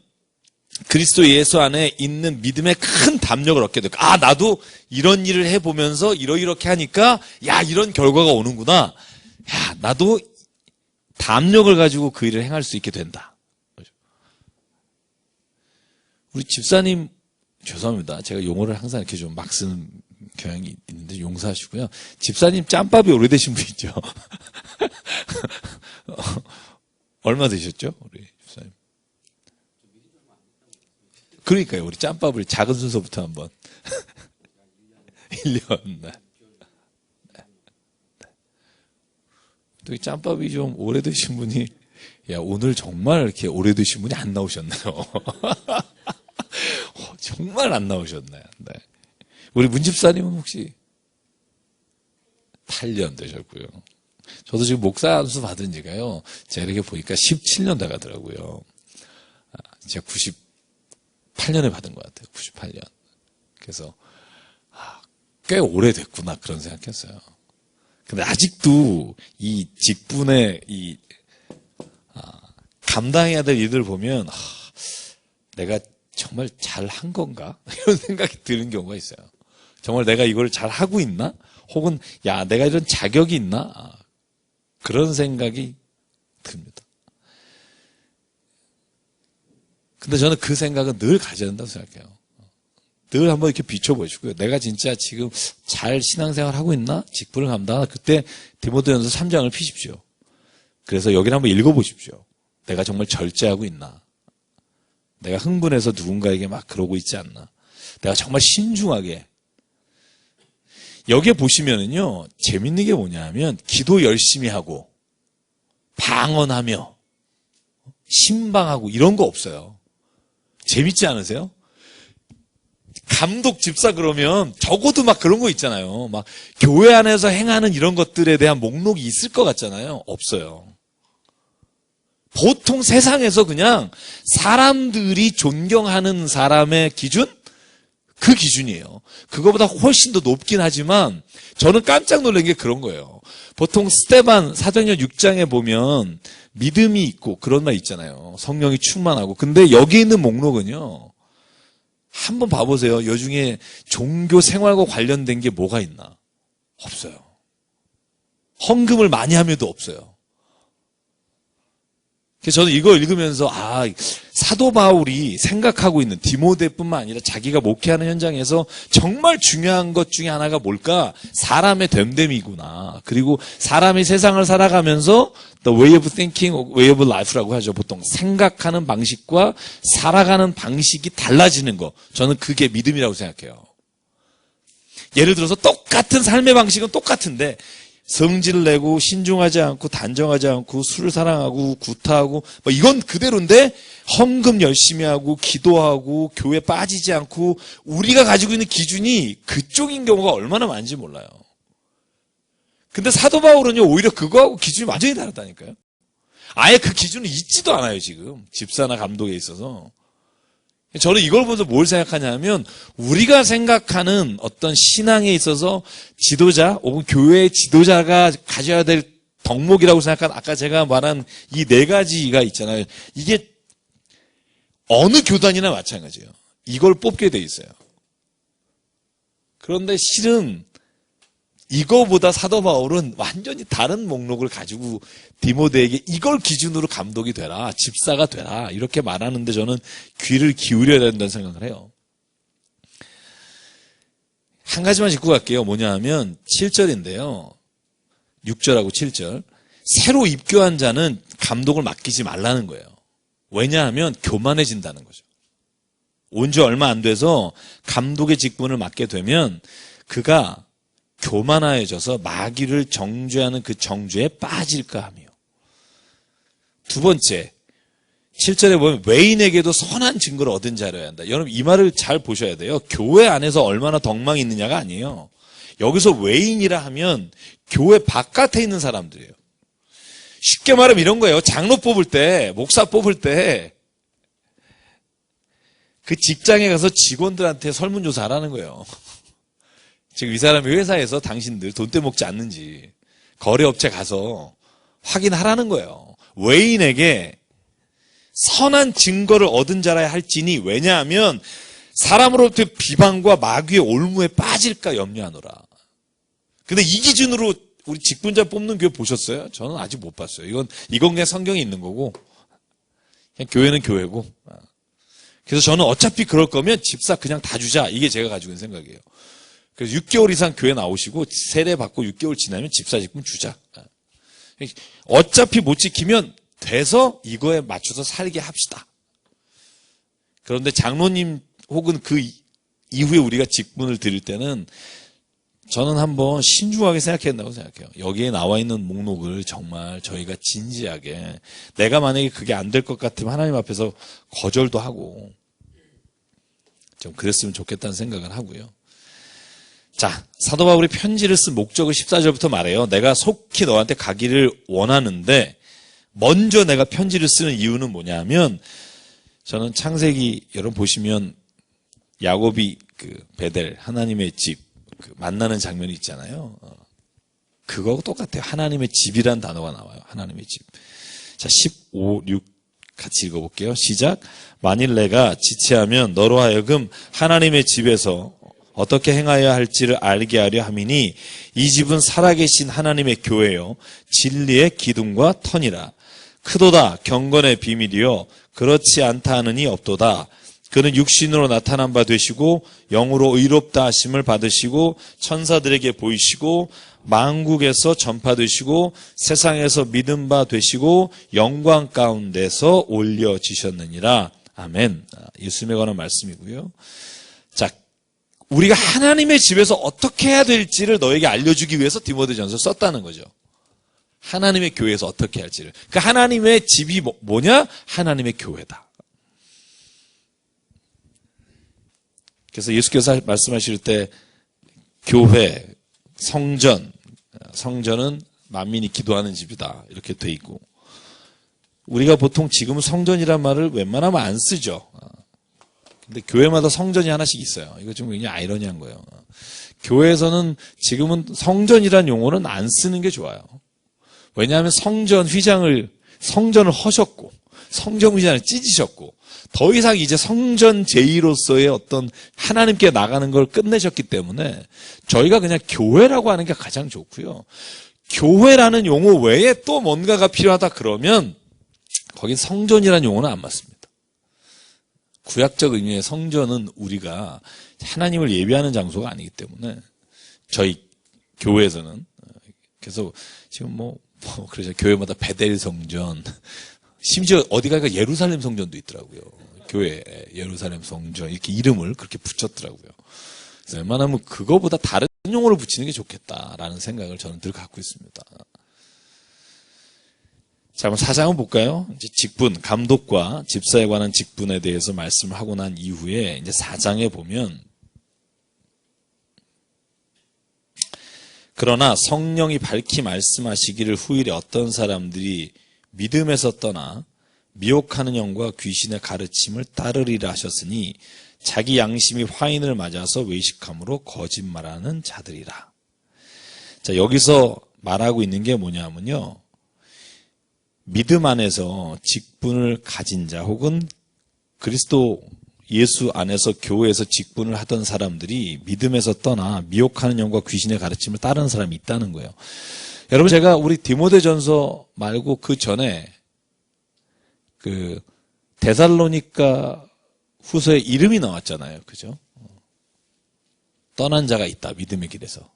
[SPEAKER 1] 그리스도 예수 안에 있는 믿음의 큰 담력을 얻게 될 거야. 나도 이런 일을 해보면서 이렇게 하니까 야 이런 결과가 오는구나. 야 나도 담력을 가지고 그 일을 행할 수 있게 된다. 우리 집사님, 죄송합니다. 제가 용어를 항상 이렇게 좀 막 쓰는 경향이 있는데 용서하시고요. 집사님 짬밥이 오래되신 분이죠. 얼마 되셨죠? 우리 집사님. 그러니까요. 우리 짬밥을 작은 순서부터 한번. 1년. 네. 또 이 짬밥이 좀 오래되신 분이, 야, 오늘 정말 이렇게 오래되신 분이 안 나오셨네요. 정말 안 나오셨네. 네. 우리 문집사님은 혹시 8년 되셨고요. 저도 지금 목사 안수 받은 지가요, 제가 이렇게 보니까 17년 돼 가더라고요. 제가 98년에 받은 것 같아요. 98년. 그래서 꽤 오래됐구나 그런 생각했어요. 근데 아직도 이 직분의 감당해야 될 일을 보면 내가 정말 잘한 건가? 이런 생각이 드는 경우가 있어요. 정말 내가 이걸 잘 하고 있나? 혹은 야 내가 이런 자격이 있나? 그런 생각이 듭니다. 근데 저는 그 생각은 늘 가져야 된다고 생각해요. 늘 한번 이렇게 비춰보시고요. 내가 진짜 지금 잘 신앙생활 하고 있나? 직분을 감당하나? 그때 디모데전서 3장을 피십시오. 그래서 여기를 한번 읽어보십시오. 내가 정말 절제하고 있나? 내가 흥분해서 누군가에게 막 그러고 있지 않나? 내가 정말 신중하게. 여기에 보시면은요, 재밌는 게 뭐냐면, 기도 열심히 하고, 방언하며, 신방하고, 이런 거 없어요. 재밌지 않으세요? 감독, 집사 그러면 적어도 막 그런 거 있잖아요. 막 교회 안에서 행하는 이런 것들에 대한 목록이 있을 것 같잖아요. 없어요. 보통 세상에서 그냥 사람들이 존경하는 사람의 기준? 그 기준이에요. 그거보다 훨씬 더 높긴 하지만 저는 깜짝 놀란 게 그런 거예요. 보통 스데반 사도행전 6장에 보면 믿음이 있고 그런 말 있잖아요. 성령이 충만하고. 근데 여기 있는 목록은요. 한번 봐보세요. 여중에 종교 생활과 관련된 게 뭐가 있나? 없어요. 헌금을 많이 하며도 없어요. 그래서 저는 이거 읽으면서 사도 바울이 생각하고 있는 디모데뿐만 아니라 자기가 목회하는 현장에서 정말 중요한 것 중에 하나가 뭘까? 사람의 됨됨이구나. 그리고 사람이 세상을 살아가면서 the way of thinking, way of life라고 하죠. 보통 생각하는 방식과 살아가는 방식이 달라지는 거. 저는 그게 믿음이라고 생각해요. 예를 들어서 똑같은 삶의 방식은 똑같은데 성질을 내고 신중하지 않고 단정하지 않고 술을 사랑하고 구타하고 이건 그대로인데 헌금 열심히 하고 기도하고 교회 빠지지 않고 우리가 가지고 있는 기준이 그쪽인 경우가 얼마나 많은지 몰라요. 근데 사도 바울은요 오히려 그거하고 기준이 완전히 다르다니까요. 아예 그 기준은 있지도 않아요 지금 집사나 감독에 있어서. 저는 이걸 보면서 뭘 생각하냐면 우리가 생각하는 어떤 신앙에 있어서 지도자 혹은 교회의 지도자가 가져야 될 덕목이라고 생각한 아까 제가 말한 이 네 가지가 있잖아요. 이게 어느 교단이나 마찬가지예요. 이걸 뽑게 돼 있어요. 그런데 실은 이거보다 사도 바울은 완전히 다른 목록을 가지고 디모데에게 이걸 기준으로 감독이 되라, 집사가 되라 이렇게 말하는데 저는 귀를 기울여야 된다는 생각을 해요. 한 가지만 짚고 갈게요. 뭐냐 하면 7절인데요. 6절하고 7절. 새로 입교한 자는 감독을 맡기지 말라는 거예요. 왜냐하면 교만해진다는 거죠. 온 지 얼마 안 돼서 감독의 직분을 맡게 되면 그가 교만해져서 마귀를 정죄하는 그 정죄에 빠질까 하며. 두 번째, 7절에 보면 외인에게도 선한 증거를 얻은 자라야 한다. 여러분 이 말을 잘 보셔야 돼요. 교회 안에서 얼마나 덕망이 있느냐가 아니에요. 여기서 외인이라 하면 교회 바깥에 있는 사람들이에요. 쉽게 말하면 이런 거예요. 장로 뽑을 때, 목사 뽑을 때 그 직장에 가서 직원들한테 설문조사 하라는 거예요. 지금 이 사람이 회사에서 당신들 돈 떼먹지 않는지 거래업체 가서 확인하라는 거예요. 외인에게 선한 증거를 얻은 자라야 할지니 왜냐하면 사람으로부터 비방과 마귀의 올무에 빠질까 염려하노라. 근데 이 기준으로 우리 직분자 뽑는 교회 보셨어요? 저는 아직 못 봤어요. 이건 그냥 성경에 있는 거고 그냥 교회는 교회고. 그래서 저는 어차피 그럴 거면 집사 그냥 다 주자. 이게 제가 가지고 있는 생각이에요. 그래서 6개월 이상 교회 나오시고 세례 받고 6개월 지나면 집사 직분 주자. 어차피 못 지키면 돼서 이거에 맞춰서 살게 합시다. 그런데 장로님 혹은 그 이후에 우리가 직분을 드릴 때는 저는 한번 신중하게 생각해야 된다고 생각해요. 여기에 나와 있는 목록을 정말 저희가 진지하게 내가 만약에 그게 안 될 것 같으면 하나님 앞에서 거절도 하고 좀 그랬으면 좋겠다는 생각을 하고요. 자, 사도 바울이 편지를 쓴 목적을 14절부터 말해요. 내가 속히 너한테 가기를 원하는데 먼저 내가 편지를 쓰는 이유는 뭐냐면 저는 창세기 여러분 보시면 야곱이 그 베델 하나님의 집 만나는 장면이 있잖아요. 그거하고 똑같아요. 하나님의 집이란 단어가 나와요. 하나님의 집. 자, 15, 6 같이 읽어볼게요. 시작. 만일 내가 지체하면 너로 하여금 하나님의 집에서 어떻게 행하여야 할지를 알게 하려 함이니 이 집은 살아계신 하나님의 교회요 진리의 기둥과 터니라. 크도다 경건의 비밀이요 그렇지 않다 하느니 없도다. 그는 육신으로 나타난 바 되시고 영으로 의롭다 하심을 받으시고 천사들에게 보이시고 만국에서 전파되시고 세상에서 믿음 바 되시고 영광 가운데서 올려지셨느니라. 아멘. 예수님에 관한 말씀이고요. 자, 우리가 하나님의 집에서 어떻게 해야 될지를 너에게 알려주기 위해서 디모데전서를 썼다는 거죠. 하나님의 교회에서 어떻게 할지를. 그 하나님의 집이 뭐냐? 하나님의 교회다. 그래서 예수께서 말씀하실 때 교회, 성전은 만민이 기도하는 집이다. 이렇게 돼 있고, 우리가 보통 지금은 성전이란 말을 웬만하면 안 쓰죠. 근데 교회마다 성전이 하나씩 있어요. 이거 좀 굉장히 아이러니한 거예요. 교회에서는 지금은 성전이란 용어는 안 쓰는 게 좋아요. 왜냐하면 성전을 허셨고, 성전 휘장을 찢으셨고, 더 이상 이제 성전 제의로서의 어떤 하나님께 나가는 걸 끝내셨기 때문에 저희가 그냥 교회라고 하는 게 가장 좋고요. 교회라는 용어 외에 또 뭔가가 필요하다 그러면 거긴 성전이라는 용어는 안 맞습니다. 구약적 의미의 성전은 우리가 하나님을 예배하는 장소가 아니기 때문에 저희 교회에서는, 그래서 지금 그래서 교회마다 베델 성전, 심지어 어디 가니까 예루살렘 성전도 있더라고요. 교회 예루살렘 성전 이렇게 이름을 그렇게 붙였더라고요. 그래서 웬만하면 그거보다 다른 용어를 붙이는 게 좋겠다라는 생각을 저는 늘 갖고 있습니다. 자, 그럼 4장을 볼까요? 이제 직분, 감독과 집사에 관한 직분에 대해서 말씀을 하고 난 이후에 이제 4장에 보면, 그러나 성령이 밝히 말씀하시기를 후일에 어떤 사람들이 믿음에서 떠나 미혹하는 영과 귀신의 가르침을 따르리라 하셨으니 자기 양심이 화인을 맞아서 외식함으로 거짓말하는 자들이라. 자, 여기서 말하고 있는 게 뭐냐면요, 믿음 안에서 직분을 가진 자 혹은 그리스도 예수 안에서 교회에서 직분을 하던 사람들이 믿음에서 떠나 미혹하는 영과 귀신의 가르침을 따르는 사람이 있다는 거예요. 여러분, 제가 우리 디모데전서 말고 그 전에 그 데살로니가 후서에 이름이 나왔잖아요. 그죠? 떠난 자가 있다. 믿음의 길에서.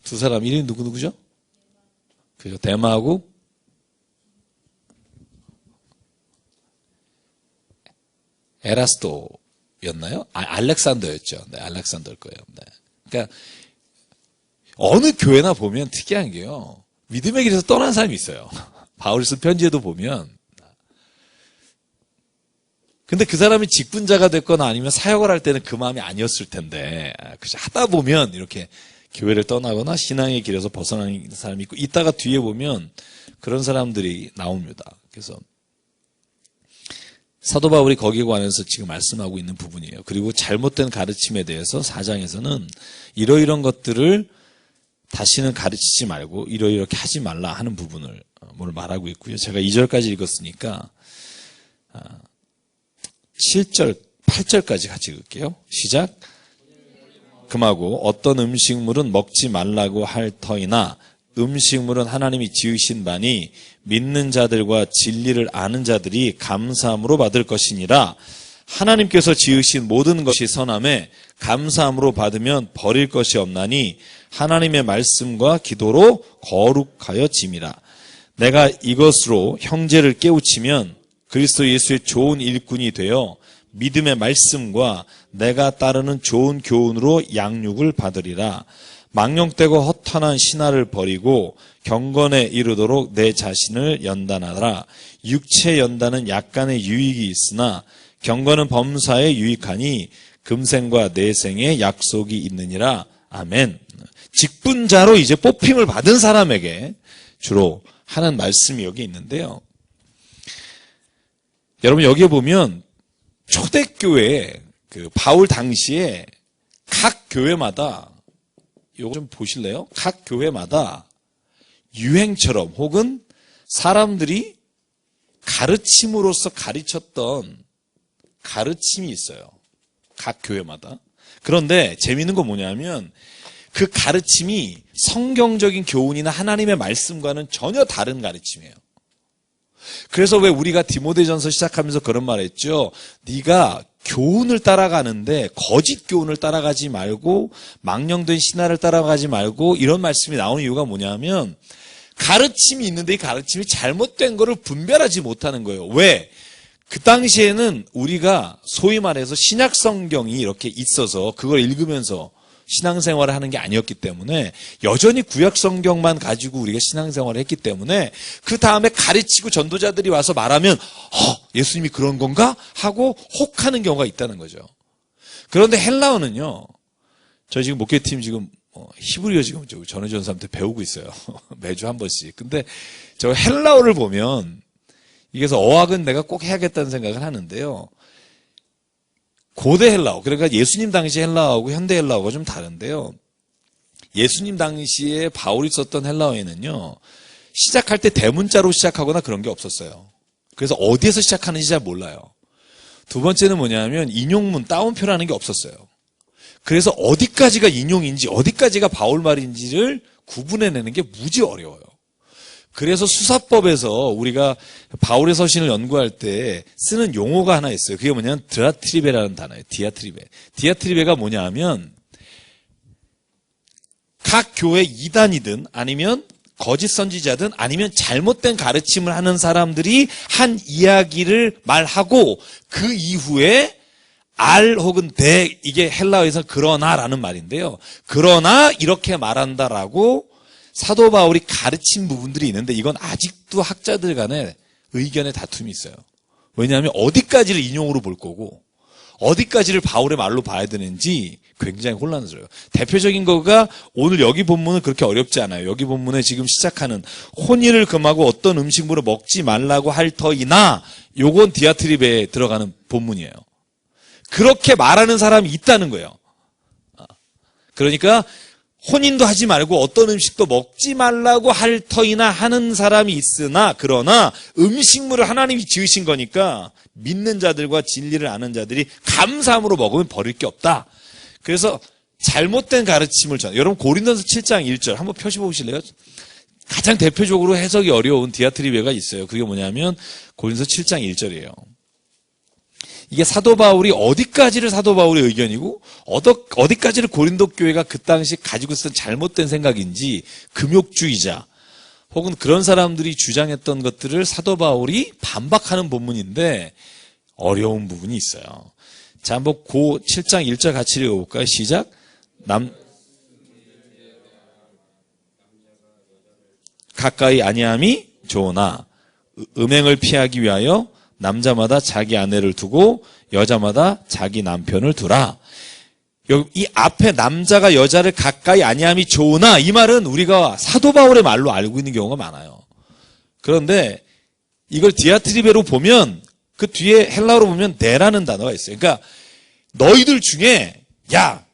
[SPEAKER 1] 두 사람 이름이 누구죠? 그죠? 데마하고 에라스도였나요? 알렉산더였죠. 네, 알렉산더일 거예요. 네. 그러니까 어느 교회나 보면 특이한 게요, 믿음의 길에서 떠난 사람이 있어요. 바울이 쓴 편지에도 보면. 근데 그 사람이 직분자가 됐거나 아니면 사역을 할 때는 그 마음이 아니었을 텐데, 그죠? 하다 보면 이렇게 교회를 떠나거나 신앙의 길에서 벗어나는 사람이 있고, 이따가 뒤에 보면 그런 사람들이 나옵니다. 그래서 사도 바울이 거기에 관해서 지금 말씀하고 있는 부분이에요. 그리고 잘못된 가르침에 대해서 4장에서는 이러이런 것들을 다시는 가르치지 말고 이렇게 하지 말라 하는 부분을 뭘 말하고 있고요. 제가 2절까지 읽었으니까 7절, 8절까지 같이 읽을게요. 시작. 금하고 어떤 음식물은 먹지 말라고 할 터이나 음식물은 하나님이 지으신 바니 믿는 자들과 진리를 아는 자들이 감사함으로 받을 것이니라. 하나님께서 지으신 모든 것이 선함에 감사함으로 받으면 버릴 것이 없나니 하나님의 말씀과 기도로 거룩하여 짐이라. 내가 이것으로 형제를 깨우치면 그리스도 예수의 좋은 일꾼이 되어 믿음의 말씀과 내가 따르는 좋은 교훈으로 양육을 받으리라. 망령되고 허탄한 신화를 버리고 경건에 이르도록 내 자신을 연단하라. 육체 연단은 약간의 유익이 있으나 경건은 범사에 유익하니 금생과 내생의 약속이 있느니라. 아멘. 직분자로 이제 뽑힘을 받은 사람에게 주로 하는 말씀이 여기 있는데요. 여러분, 여기에 보면 초대교회 그 바울 당시에 각 교회마다, 이거 좀 보실래요? 각 교회마다 유행처럼 혹은 사람들이 가르침으로써 가르쳤던 가르침이 있어요. 각 교회마다. 그런데 재미있는 건 뭐냐면 그 가르침이 성경적인 교훈이나 하나님의 말씀과는 전혀 다른 가르침이에요. 그래서 왜 우리가 디모데전서 시작하면서 그런 말 했죠? 네가 교훈을 따라가는데 거짓 교훈을 따라가지 말고 망령된 신화를 따라가지 말고, 이런 말씀이 나오는 이유가 뭐냐면 가르침이 있는데 이 가르침이 잘못된 거를 분별하지 못하는 거예요. 왜? 그 당시에는 우리가 소위 말해서 신약 성경이 이렇게 있어서 그걸 읽으면서 신앙생활을 하는 게 아니었기 때문에 여전히 구약 성경만 가지고 우리가 신앙생활을 했기 때문에 그 다음에 가르치고 전도자들이 와서 말하면 예수님이 그런 건가? 하고 혹하는 경우가 있다는 거죠. 그런데 헬라어는요. 저 지금 목회팀 지금 히브리어 지금 전우전사한테 배우고 있어요. 매주 한 번씩. 근데 저 헬라어를 보면 이게서 어학은 내가 꼭 해야겠다는 생각을 하는데요. 고대 헬라어, 그러니까 예수님 당시 헬라어하고 현대 헬라어가 좀 다른데요. 예수님 당시에 바울이 썼던 헬라어에는요. 시작할 때 대문자로 시작하거나 그런 게 없었어요. 그래서 어디에서 시작하는지 잘 몰라요. 두 번째는 뭐냐면 인용문, 따옴표라는 게 없었어요. 그래서 어디까지가 인용인지 어디까지가 바울 말인지를 구분해내는 게 무지 어려워요. 그래서 수사법에서 우리가 바울의 서신을 연구할 때 쓰는 용어가 하나 있어요. 그게 뭐냐면 드라트리베라는 단어예요. 디아트리베. 디아트리베가 뭐냐 하면 각 교회 이단이든 아니면 거짓 선지자든 아니면 잘못된 가르침을 하는 사람들이 한 이야기를 말하고 그 이후에 알 혹은 대, 이게 헬라어에서 그러나라는 말인데요. 그러나 이렇게 말한다라고 사도 바울이 가르친 부분들이 있는데 이건 아직도 학자들 간에 의견의 다툼이 있어요. 왜냐하면 어디까지를 인용으로 볼 거고 어디까지를 바울의 말로 봐야 되는지 굉장히 혼란스러워요. 대표적인 거가 오늘 여기 본문은 그렇게 어렵지 않아요. 여기 본문에 지금 시작하는 혼인을 금하고 어떤 음식물을 먹지 말라고 할 터이나 요건 디아트리베에 들어가는 본문이에요. 그렇게 말하는 사람이 있다는 거예요. 그러니까 혼인도 하지 말고 어떤 음식도 먹지 말라고 할 터이나 하는 사람이 있으나 그러나 음식물을 하나님이 지으신 거니까 믿는 자들과 진리를 아는 자들이 감사함으로 먹으면 버릴 게 없다. 그래서 잘못된 가르침을 여러분 고린도서 7장 1절 한번 펴시 보실래요? 가장 대표적으로 해석이 어려운 디아트리베가 있어요. 그게 뭐냐면 고린도서 7장 1절이에요. 이게 사도 바울이 어디까지를 사도 바울의 의견이고 어디까지를 고린도 교회가 그 당시 가지고 있었던 잘못된 생각인지 금욕주의자 혹은 그런 사람들이 주장했던 것들을 사도 바울이 반박하는 본문인데 어려운 부분이 있어요. 자, 한번 고 7장 1절 같이 읽어볼까요? 시작. 가까이 아니함이 좋으나 음행을 피하기 위하여 남자마다 자기 아내를 두고 여자마다 자기 남편을 두라. 이 앞에 남자가 여자를 가까이 아니함이 좋으나 이 말은 우리가 사도 바울의 말로 알고 있는 경우가 많아요. 그런데 이걸 디아트리베로 보면 그 뒤에 헬라어로 보면 네라는 단어가 있어요. 그러니까 너희들 중에 야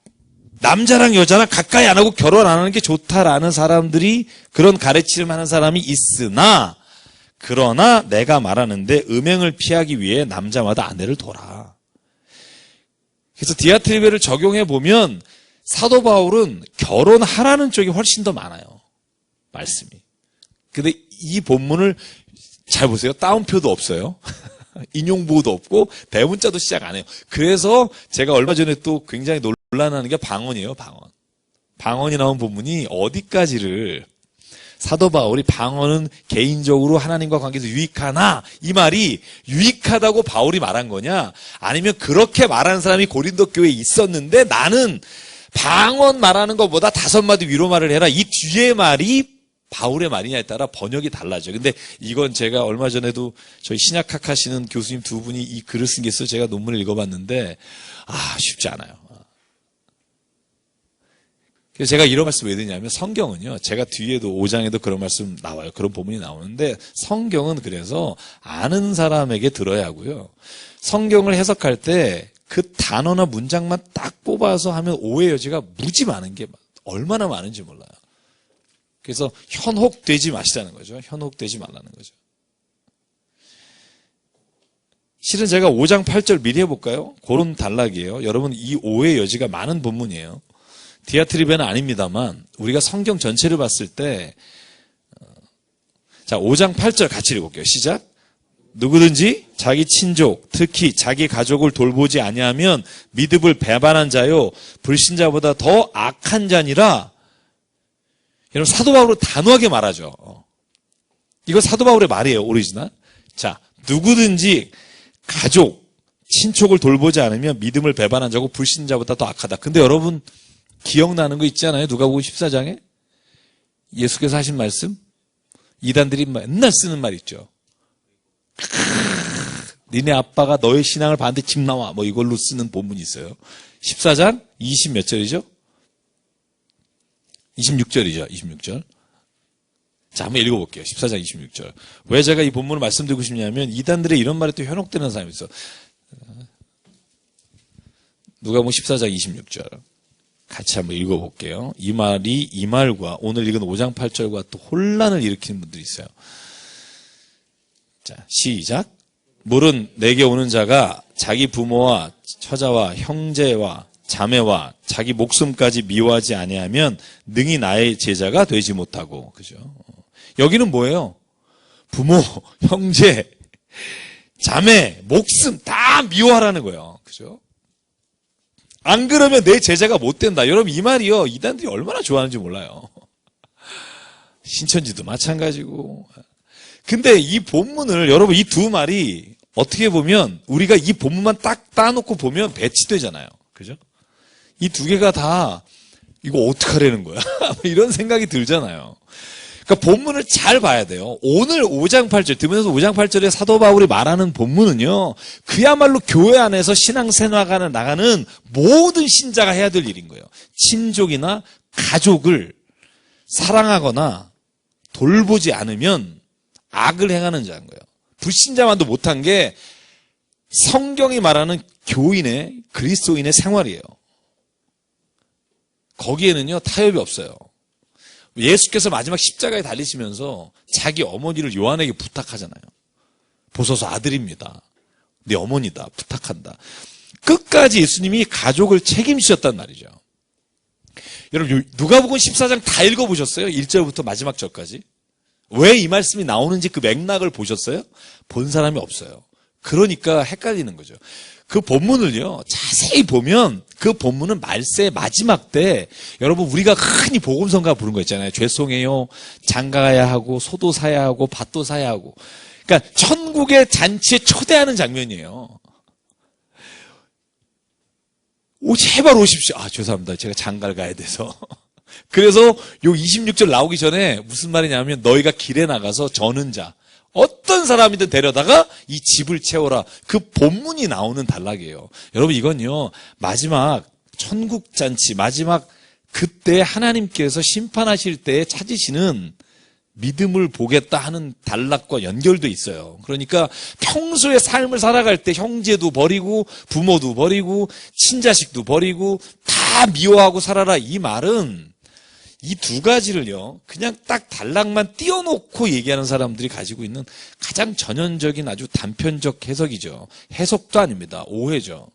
[SPEAKER 1] 남자랑 여자랑 가까이 안 하고 결혼 안 하는 게 좋다라는 사람들이 그런 가르침을 하는 사람이 있으나 그러나 내가 말하는데 음행을 피하기 위해 남자마다 아내를 둬라. 그래서 디아트리베를 적용해 보면 사도 바울은 결혼하라는 쪽이 훨씬 더 많아요. 말씀이. 근데 이 본문을 잘 보세요. 따옴표도 없어요. 인용부호도 없고 대문자도 시작 안 해요. 그래서 제가 얼마 전에 또 굉장히 논란하는 게 방언이에요. 방언. 방언이 나온 본문이 어디까지를 사도 바울이 방언은 개인적으로 하나님과 관계에서 유익하나 이 말이 유익하다고 바울이 말한 거냐 아니면 그렇게 말하는 사람이 고린도 교회에 있었는데 나는 방언 말하는 것보다 5마디 위로 말을 해라 이 뒤에 말이 바울의 말이냐에 따라 번역이 달라져요. 근데 이건 제가 얼마 전에도 저희 신약학 하시는 교수님 두 분이 이 글을 쓴 게 있어서 제가 논문을 읽어봤는데 쉽지 않아요. 그래서 제가 이런 말씀 왜 드냐면 성경은요. 제가 뒤에도 5장에도 그런 말씀 나와요. 그런 본문이 나오는데 성경은 그래서 아는 사람에게 들어야 하고요. 성경을 해석할 때 그 단어나 문장만 딱 뽑아서 하면 오해 여지가 무지 많은 게 얼마나 많은지 몰라요. 그래서 현혹되지 마시라는 거죠. 현혹되지 말라는 거죠. 실은 제가 5장 8절 미리 해볼까요? 그런 단락이에요. 여러분 이 오해 여지가 많은 본문이에요. 디아트리베는 아닙니다만 우리가 성경 전체를 봤을 때 자 5장 8절 같이 읽어볼게요. 시작. 누구든지 자기 친족 특히 자기 가족을 돌보지 아니하면 믿음을 배반한 자요 불신자보다 더 악한 자니라. 여러분 사도 바울은 단호하게 말하죠. 이거 사도 바울의 말이에요. 오리지널. 자 누구든지 가족, 친족을 돌보지 않으면 믿음을 배반한 자고 불신자보다 더 악하다. 근데 여러분 기억나는 거 있잖아요. 누가복음 14장에 예수께서 하신 말씀? 이단들이 맨날 쓰는 말 있죠. 니네 아빠가 너의 신앙을 봤는데 집 나와. 뭐 이걸로 쓰는 본문이 있어요. 14장 20 몇 절이죠? 26절이죠. 26절. 자, 한번 읽어볼게요. 14장 26절. 왜 제가 이 본문을 말씀드리고 싶냐면 이단들의 이런 말에 또 현혹되는 사람이 있어. 누가복음 14장 26절. 같이 한번 읽어볼게요. 이 말이 이 말과 오늘 읽은 5장 8절과 또 혼란을 일으키는 분들이 있어요. 자, 시작. 물은 내게 오는 자가 자기 부모와 처자와 형제와 자매와 자기 목숨까지 미워하지 아니하면 능히 나의 제자가 되지 못하고. 그죠? 여기는 뭐예요? 부모, 형제, 자매, 목숨 다 미워하라는 거예요. 그죠? 안 그러면 내 제자가 못 된다. 여러분 이 말이요. 이단들이 얼마나 좋아하는지 몰라요. 신천지도 마찬가지고. 근데 이 본문을 여러분 이 두 말이 어떻게 보면 우리가 이 본문만 딱 따놓고 보면 배치되잖아요. 그죠? 이 두 개가 다 이거 어떡하라는 거야? 이런 생각이 들잖아요. 그러니까 본문을 잘 봐야 돼요. 오늘 5장 8절, 들으면서 5장 8절에 사도 바울이 말하는 본문은요, 그야말로 교회 안에서 신앙생활에 나가는 모든 신자가 해야 될 일인 거예요. 친족이나 가족을 사랑하거나 돌보지 않으면 악을 행하는 자인 거예요. 불신자만도 못한 게 성경이 말하는 교인의, 그리스도인의 생활이에요. 거기에는요, 타협이 없어요. 예수께서 마지막 십자가에 달리시면서 자기 어머니를 요한에게 부탁하잖아요. 보소서 아들입니다. 내 어머니다. 부탁한다. 끝까지 예수님이 가족을 책임지셨단 말이죠. 여러분 누가복음 14장 다 읽어보셨어요? 1절부터 마지막 절까지. 왜 이 말씀이 나오는지 그 맥락을 보셨어요? 본 사람이 없어요. 그러니까 헷갈리는 거죠. 그 본문을요, 자세히 보면 그 본문은 말세 마지막 때 여러분 우리가 흔히 복음성가 부른 거 있잖아요. 죄송해요. 장가가야 하고 소도 사야 하고 밭도 사야 하고. 그러니까 천국의 잔치에 초대하는 장면이에요. 제발 오십시오. 죄송합니다. 제가 장가를 가야 돼서. 그래서 요 26절 나오기 전에 무슨 말이냐면 너희가 길에 나가서 저는 자 어떤 사람이든 데려다가 이 집을 채워라. 그 본문이 나오는 단락이에요. 여러분 이건요. 마지막 천국잔치 마지막 그때 하나님께서 심판하실 때에 찾으시는 믿음을 보겠다 하는 단락과 연결돼 있어요. 그러니까 평소에 삶을 살아갈 때 형제도 버리고 부모도 버리고 친자식도 버리고 다 미워하고 살아라. 이 말은 이 두 가지를요, 그냥 딱 단락만 띄워놓고 얘기하는 사람들이 가지고 있는 가장 전형적인 아주 단편적 해석이죠. 해석도 아닙니다. 오해죠.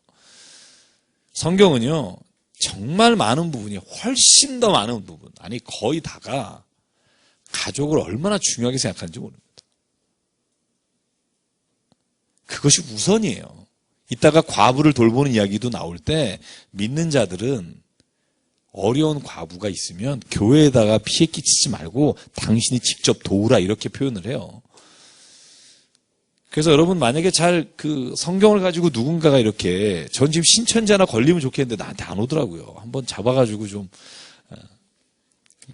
[SPEAKER 1] 성경은요, 정말 많은 부분이 훨씬 더 많은 부분, 아니 거의 다가 가족을 얼마나 중요하게 생각하는지 모릅니다. 그것이 우선이에요. 이따가 과부를 돌보는 이야기도 나올 때 믿는 자들은 어려운 과부가 있으면 교회에다가 피해 끼치지 말고 당신이 직접 도우라 이렇게 표현을 해요. 그래서 여러분 만약에 잘 그 성경을 가지고 누군가가 이렇게 전 지금 신천지 하나 걸리면 좋겠는데 나한테 안 오더라고요. 한번 잡아가지고 좀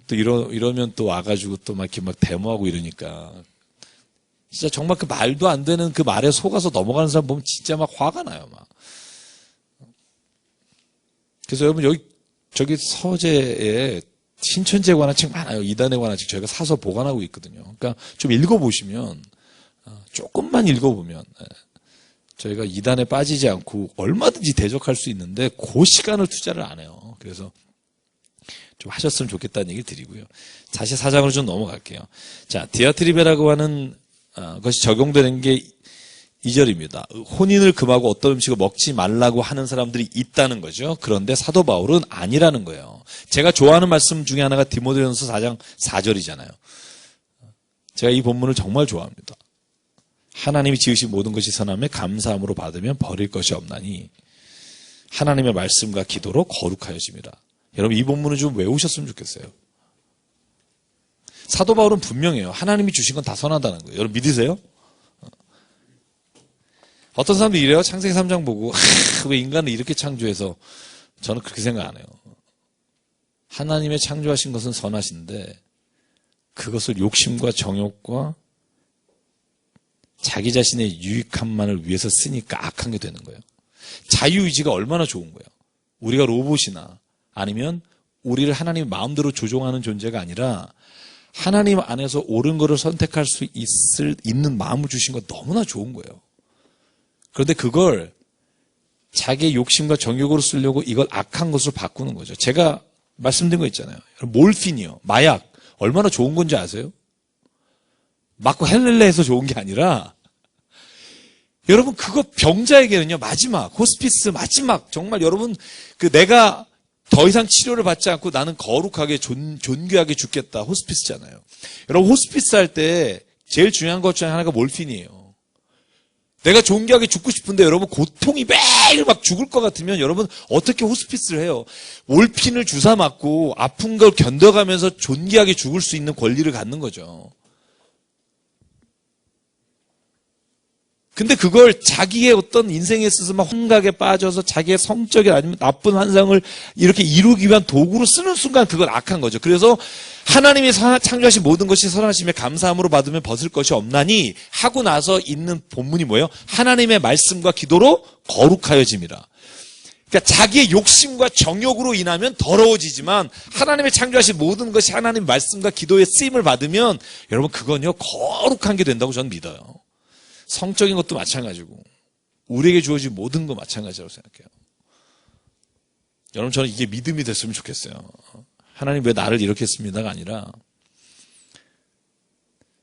[SPEAKER 1] 또 이러면 또 와가지고 또 막 이렇게 막 데모하고 이러니까 진짜 정말 그 말도 안 되는 그 말에 속아서 넘어가는 사람 보면 진짜 막 화가 나요, 막. 그래서 여러분 저기 서재에 신천지에 관한 책 많아요. 이단에 관한 책 저희가 사서 보관하고 있거든요. 그러니까 좀 읽어보시면, 조금만 읽어보면, 저희가 이단에 빠지지 않고 얼마든지 대적할 수 있는데 그 시간을 투자를 안 해요. 그래서 좀 하셨으면 좋겠다는 얘기를 드리고요. 다시 사장으로 좀 넘어갈게요. 자, 디아트리베라고 하는 것이 적용되는 게 2절입니다. 혼인을 금하고 어떤 음식을 먹지 말라고 하는 사람들이 있다는 거죠. 그런데 사도 바울은 아니라는 거예요. 제가 좋아하는 말씀 중에 하나가 디모데전서 4장 4절이잖아요. 제가 이 본문을 정말 좋아합니다. 하나님이 지으신 모든 것이 선함에 감사함으로 받으면 버릴 것이 없나니 하나님의 말씀과 기도로 거룩하여집니다. 여러분 이 본문을 좀 외우셨으면 좋겠어요. 사도 바울은 분명해요. 하나님이 주신 건 다 선하다는 거예요. 여러분 믿으세요? 어떤 사람도 이래요. 창세기 3장 보고 왜 인간을 이렇게 창조해서. 저는 그렇게 생각 안 해요. 하나님의 창조하신 것은 선하신데 그것을 욕심과 정욕과 자기 자신의 유익함만을 위해서 쓰니까 악한 게 되는 거예요. 자유의지가 얼마나 좋은 거예요. 우리가 로봇이나 아니면 우리를 하나님의 마음대로 조종하는 존재가 아니라 하나님 안에서 옳은 것을 선택할 수 있는 마음을 주신 거 너무나 좋은 거예요. 그런데 그걸 자기의 욕심과 정욕으로 쓰려고 이걸 악한 것으로 바꾸는 거죠. 제가 말씀드린 거 있잖아요. 몰핀이요. 마약. 얼마나 좋은 건지 아세요? 맞고 헬렐레 해서 좋은 게 아니라 여러분 그거 병자에게는요. 마지막 호스피스 마지막 정말 여러분 그 내가 더 이상 치료를 받지 않고 나는 거룩하게 존귀하게 죽겠다. 호스피스잖아요. 여러분 호스피스 할 때 제일 중요한 것 중에 하나가 몰핀이에요. 내가 존귀하게 죽고 싶은데 여러분 고통이 매일 막 죽을 것 같으면 여러분 어떻게 호스피스를 해요? 몰핀을 주사 맞고 아픈 걸 견뎌가면서 존귀하게 죽을 수 있는 권리를 갖는 거죠. 근데 그걸 자기의 어떤 인생에 있어서만 혼각에 빠져서 자기의 성적인 아니면 나쁜 환상을 이렇게 이루기 위한 도구로 쓰는 순간 그건 악한 거죠. 그래서 하나님이 창조하신 모든 것이 선하심에 감사함으로 받으면 벗을 것이 없나니 하고 나서 있는 본문이 뭐예요? 하나님의 말씀과 기도로 거룩하여짐이라. 그러니까 자기의 욕심과 정욕으로 인하면 더러워지지만 하나님의 창조하신 모든 것이 하나님의 말씀과 기도의 쓰임을 받으면 여러분 그건요 거룩한 게 된다고 저는 믿어요. 성적인 것도 마찬가지고 우리에게 주어진 모든 거 마찬가지라고 생각해요. 여러분 저는 이게 믿음이 됐으면 좋겠어요. 하나님 왜 나를 이렇게 했습니다가 아니라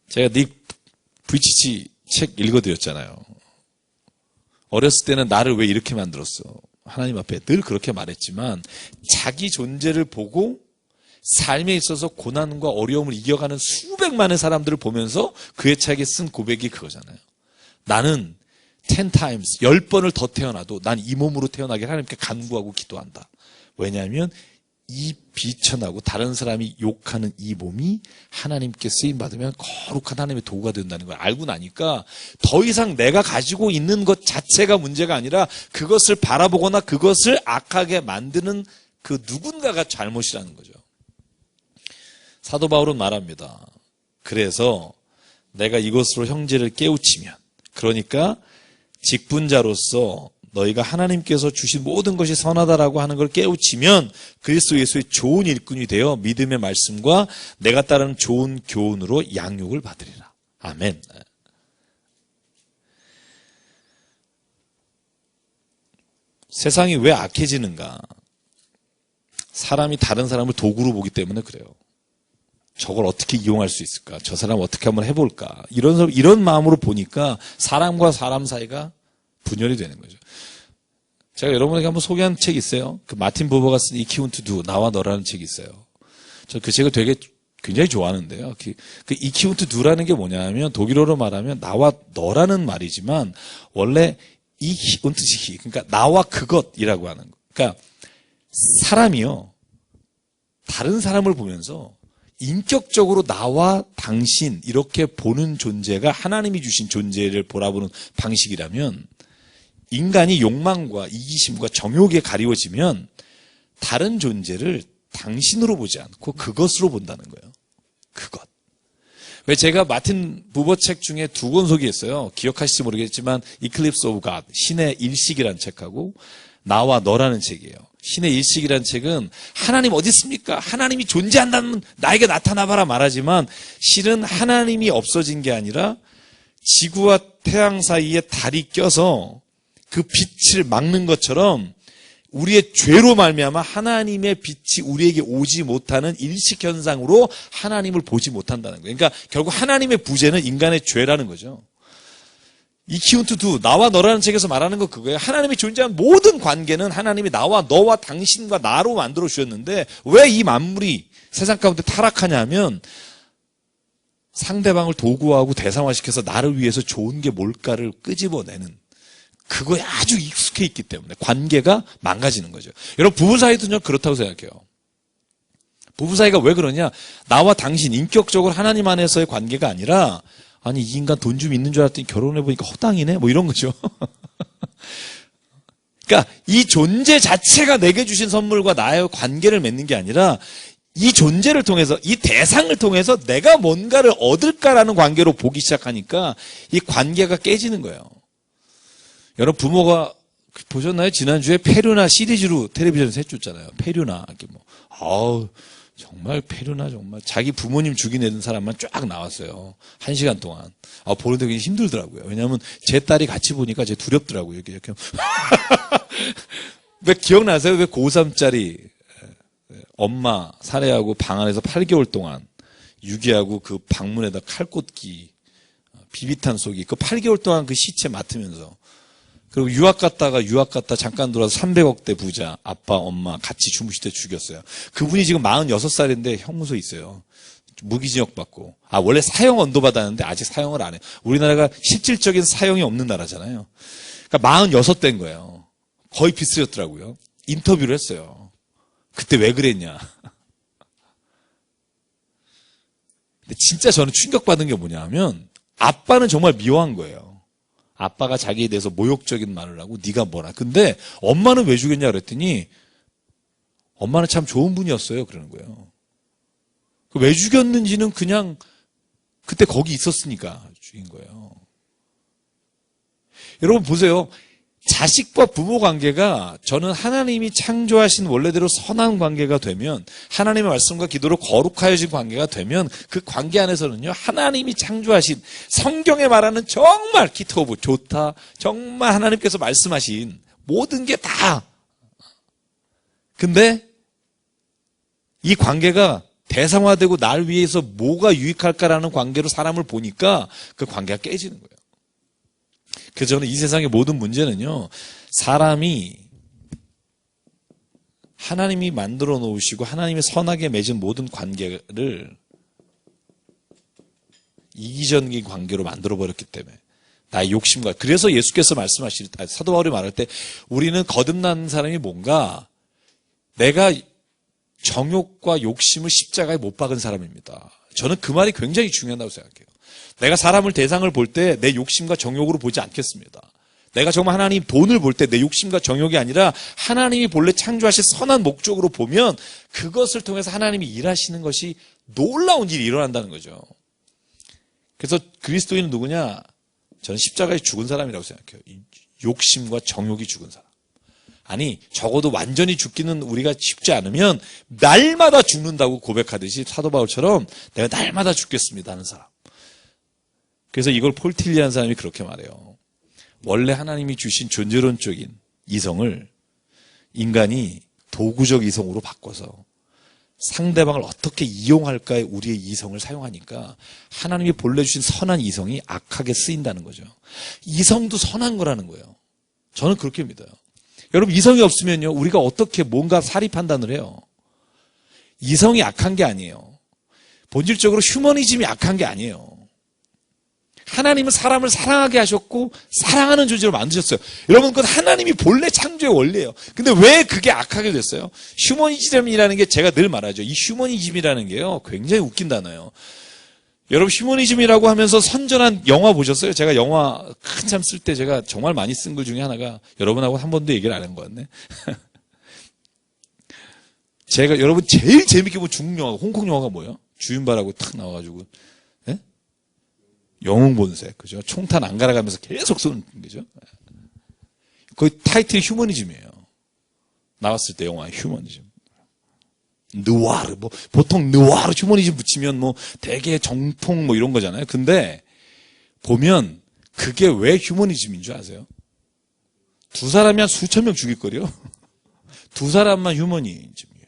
[SPEAKER 1] 제가 닉 부이치치 책 읽어드렸잖아요. 어렸을 때는 나를 왜 이렇게 만들었어? 하나님 앞에 늘 그렇게 말했지만 자기 존재를 보고 삶에 있어서 고난과 어려움을 이겨가는 수백만의 사람들을 보면서 그의 책에 쓴 고백이 그거잖아요. 나는 10times, 10번을 더 태어나도 난 이 몸으로 태어나길 하나님께 간구하고 기도한다. 왜냐하면 이 비천하고 다른 사람이 욕하는 이 몸이 하나님께 쓰임받으면 거룩한 하나님의 도구가 된다는 걸 알고 나니까 더 이상 내가 가지고 있는 것 자체가 문제가 아니라 그것을 바라보거나 그것을 악하게 만드는 그 누군가가 잘못이라는 거죠. 사도 바울은 말합니다. 그래서 내가 이것으로 형제를 깨우치면 그러니까 직분자로서 너희가 하나님께서 주신 모든 것이 선하다라고 하는 걸 깨우치면 그리스도 예수의 좋은 일꾼이 되어 믿음의 말씀과 내가 따르는 좋은 교훈으로 양육을 받으리라. 아멘. 세상이 왜 악해지는가? 사람이 다른 사람을 도구로 보기 때문에 그래요. 저걸 어떻게 이용할 수 있을까? 저 사람 어떻게 한번 해볼까? 이런 마음으로 보니까 사람과 사람 사이가 분열이 되는 거죠. 제가 여러분에게 한번 소개한 책이 있어요. 그 마틴 부버가 쓴 이키운투 두 나와 너라는 책이 있어요. 저 그 책을 굉장히 좋아하는데요. 그 이키운투 두라는 게 뭐냐면 독일어로 말하면 나와 너라는 말이지만 원래 이운투시히 그러니까 나와 그것이라고 하는 거. 그러니까 사람이요 다른 사람을 보면서 인격적으로 나와 당신 이렇게 보는 존재가 하나님이 주신 존재를 바라보는 방식이라면 인간이 욕망과 이기심과 정욕에 가리워지면 다른 존재를 당신으로 보지 않고 그것으로 본다는 거예요. 그것. 왜 제가 마틴 부버 책 중에 두 권 소개했어요. 기억하실지 모르겠지만 Eclipse of God, 신의 일식이라는 책하고 나와 너라는 책이에요. 신의 일식이라는 책은 하나님 어디 있습니까? 하나님이 존재한다면 나에게 나타나봐라 말하지만 실은 하나님이 없어진 게 아니라 지구와 태양 사이에 달이 껴서 그 빛을 막는 것처럼 우리의 죄로 말미암아 하나님의 빛이 우리에게 오지 못하는 일식 현상으로 하나님을 보지 못한다는 거예요. 그러니까 결국 하나님의 부재는 인간의 죄라는 거죠. 이키운투 두 나와 너라는 책에서 말하는 거 그거예요. 하나님이 존재한 모든 관계는 하나님이 나와 너와 당신과 나로 만들어 주셨는데 왜 이 만물이 세상 가운데 타락하냐 하면 상대방을 도구화하고 대상화시켜서 나를 위해서 좋은 게 뭘까를 끄집어내는 그거에 아주 익숙해 있기 때문에 관계가 망가지는 거죠. 여러분 부부 사이도 그렇다고 생각해요. 부부 사이가 왜 그러냐? 나와 당신 인격적으로 하나님 안에서의 관계가 아니라 아니 이 인간 돈 좀 있는 줄 알았더니 결혼해보니까 허당이네 뭐 이런 거죠. 그러니까 이 존재 자체가 내게 주신 선물과 나의 관계를 맺는 게 아니라 이 존재를 통해서, 이 대상을 통해서 내가 뭔가를 얻을까라는 관계로 보기 시작하니까 이 관계가 깨지는 거예요. 여러분 부모가 보셨나요? 지난주에 페류나 시리즈로 텔레비전에서 해줬잖아요. 페류나. 이렇게 뭐, 아우, 정말 페류나 정말. 자기 부모님 죽인 애든 사람만 쫙 나왔어요. 1시간 동안. 아, 보는데 굉장히 힘들더라고요. 왜냐하면 제 딸이 같이 보니까 제 두렵더라고요. 이렇게. 왜 기억나세요? 왜 고3짜리 엄마 살해하고 방 안에서 8개월 동안 유기하고 그 방문에다 칼꽂기, 비비탄 쏘기, 그 8개월 동안 그 시체 맡으면서 그리고 유학 갔다 잠깐 돌아서 300억대 부자, 아빠, 엄마 같이 주무실 때 죽였어요. 그분이 지금 46살인데 형무소에 있어요. 무기징역 받고. 아, 원래 사형 언도 받았는데 아직 사형을 안 해요. 우리나라가 실질적인 사형이 없는 나라잖아요. 그러니까 46대인 거예요. 거의 비슷했더라고요. 인터뷰를 했어요. 그때 왜 그랬냐. 근데 진짜 저는 충격받은 게 뭐냐 하면 아빠는 정말 미워한 거예요. 아빠가 자기에 대해서 모욕적인 말을 하고 네가 뭐라. 근데 엄마는 왜 죽였냐 그랬더니 엄마는 참 좋은 분이었어요. 그러는 거예요. 왜 죽였는지는 그냥 그때 거기 있었으니까 죽인 거예요. 여러분 보세요. 자식과 부모 관계가 저는 하나님이 창조하신 원래대로 선한 관계가 되면, 하나님의 말씀과 기도로 거룩하여진 관계가 되면 그 관계 안에서는요, 하나님이 창조하신 성경에 말하는 정말 기토부 좋다, 정말 하나님께서 말씀하신 모든 게 다. 근데 이 관계가 대상화되고 날 위해서 뭐가 유익할까라는 관계로 사람을 보니까 그 관계가 깨지는 거예요. 그래서 저는 이 세상의 모든 문제는요, 사람이 하나님이 만들어 놓으시고 하나님이 선하게 맺은 모든 관계를 이기적인 관계로 만들어 버렸기 때문에, 나의 욕심과. 그래서 예수께서 말씀하실 때, 사도 바울이 말할 때 우리는 거듭난 사람이 뭔가, 내가 정욕과 욕심을 십자가에 못 박은 사람입니다. 저는 그 말이 굉장히 중요하다고 생각해요. 내가 사람을 대상을 볼 때 내 욕심과 정욕으로 보지 않겠습니다. 내가 정말 하나님 돈을 볼 때 내 욕심과 정욕이 아니라 하나님이 본래 창조하신 선한 목적으로 보면 그것을 통해서 하나님이 일하시는 것이 놀라운 일이 일어난다는 거죠. 그래서 그리스도인은 누구냐? 저는 십자가에 죽은 사람이라고 생각해요. 욕심과 정욕이 죽은 사람. 아니, 적어도 완전히 죽기는 우리가 쉽지 않으면 날마다 죽는다고 고백하듯이 사도 바울처럼 내가 날마다 죽겠습니다 하는 사람. 그래서 이걸 폴 틸리라는 사람이 그렇게 말해요. 원래 하나님이 주신 존재론적인 이성을 인간이 도구적 이성으로 바꿔서 상대방을 어떻게 이용할까에 우리의 이성을 사용하니까 하나님이 본래 주신 선한 이성이 악하게 쓰인다는 거죠. 이성도 선한 거라는 거예요. 저는 그렇게 믿어요. 여러분, 이성이 없으면요, 우리가 어떻게 뭔가 사리 판단을 해요? 이성이 악한 게 아니에요. 본질적으로 휴머니즘이 악한 게 아니에요. 하나님은 사람을 사랑하게 하셨고 사랑하는 존재로 만드셨어요. 여러분, 그건 하나님이 본래 창조의 원리예요. 근데 왜 그게 악하게 됐어요? 휴머니즘이라는 게, 제가 늘 말하죠. 이 휴머니즘이라는 게요, 굉장히 웃긴 단어예요. 여러분, 휴머니즘이라고 하면서 선전한 영화 보셨어요? 제가 영화 한참 쓸 때 제가 정말 많이 쓴 글 중에 하나가, 여러분하고 한 번도 얘기를 안 한 것 같네. 제가 여러분 제일 재밌게 본 중국 영화가, 홍콩 영화가 뭐예요? 주윤발하고 탁 나와가지고, 예? 영웅본색, 그죠? 총탄 안 갈아가면서 계속 쏘는 거죠. 거의 타이틀이 휴머니즘이에요. 나왔을 때 영화 휴머니즘. 느와르, 뭐 보통 느와르 휴머니즘 붙이면 뭐 되게 정통 뭐 이런 거잖아요. 근데 보면 그게 왜 휴머니즘인 줄 아세요? 두 사람이 한 수천 명 죽일 거래요. 두 사람만 휴머니즘이에요.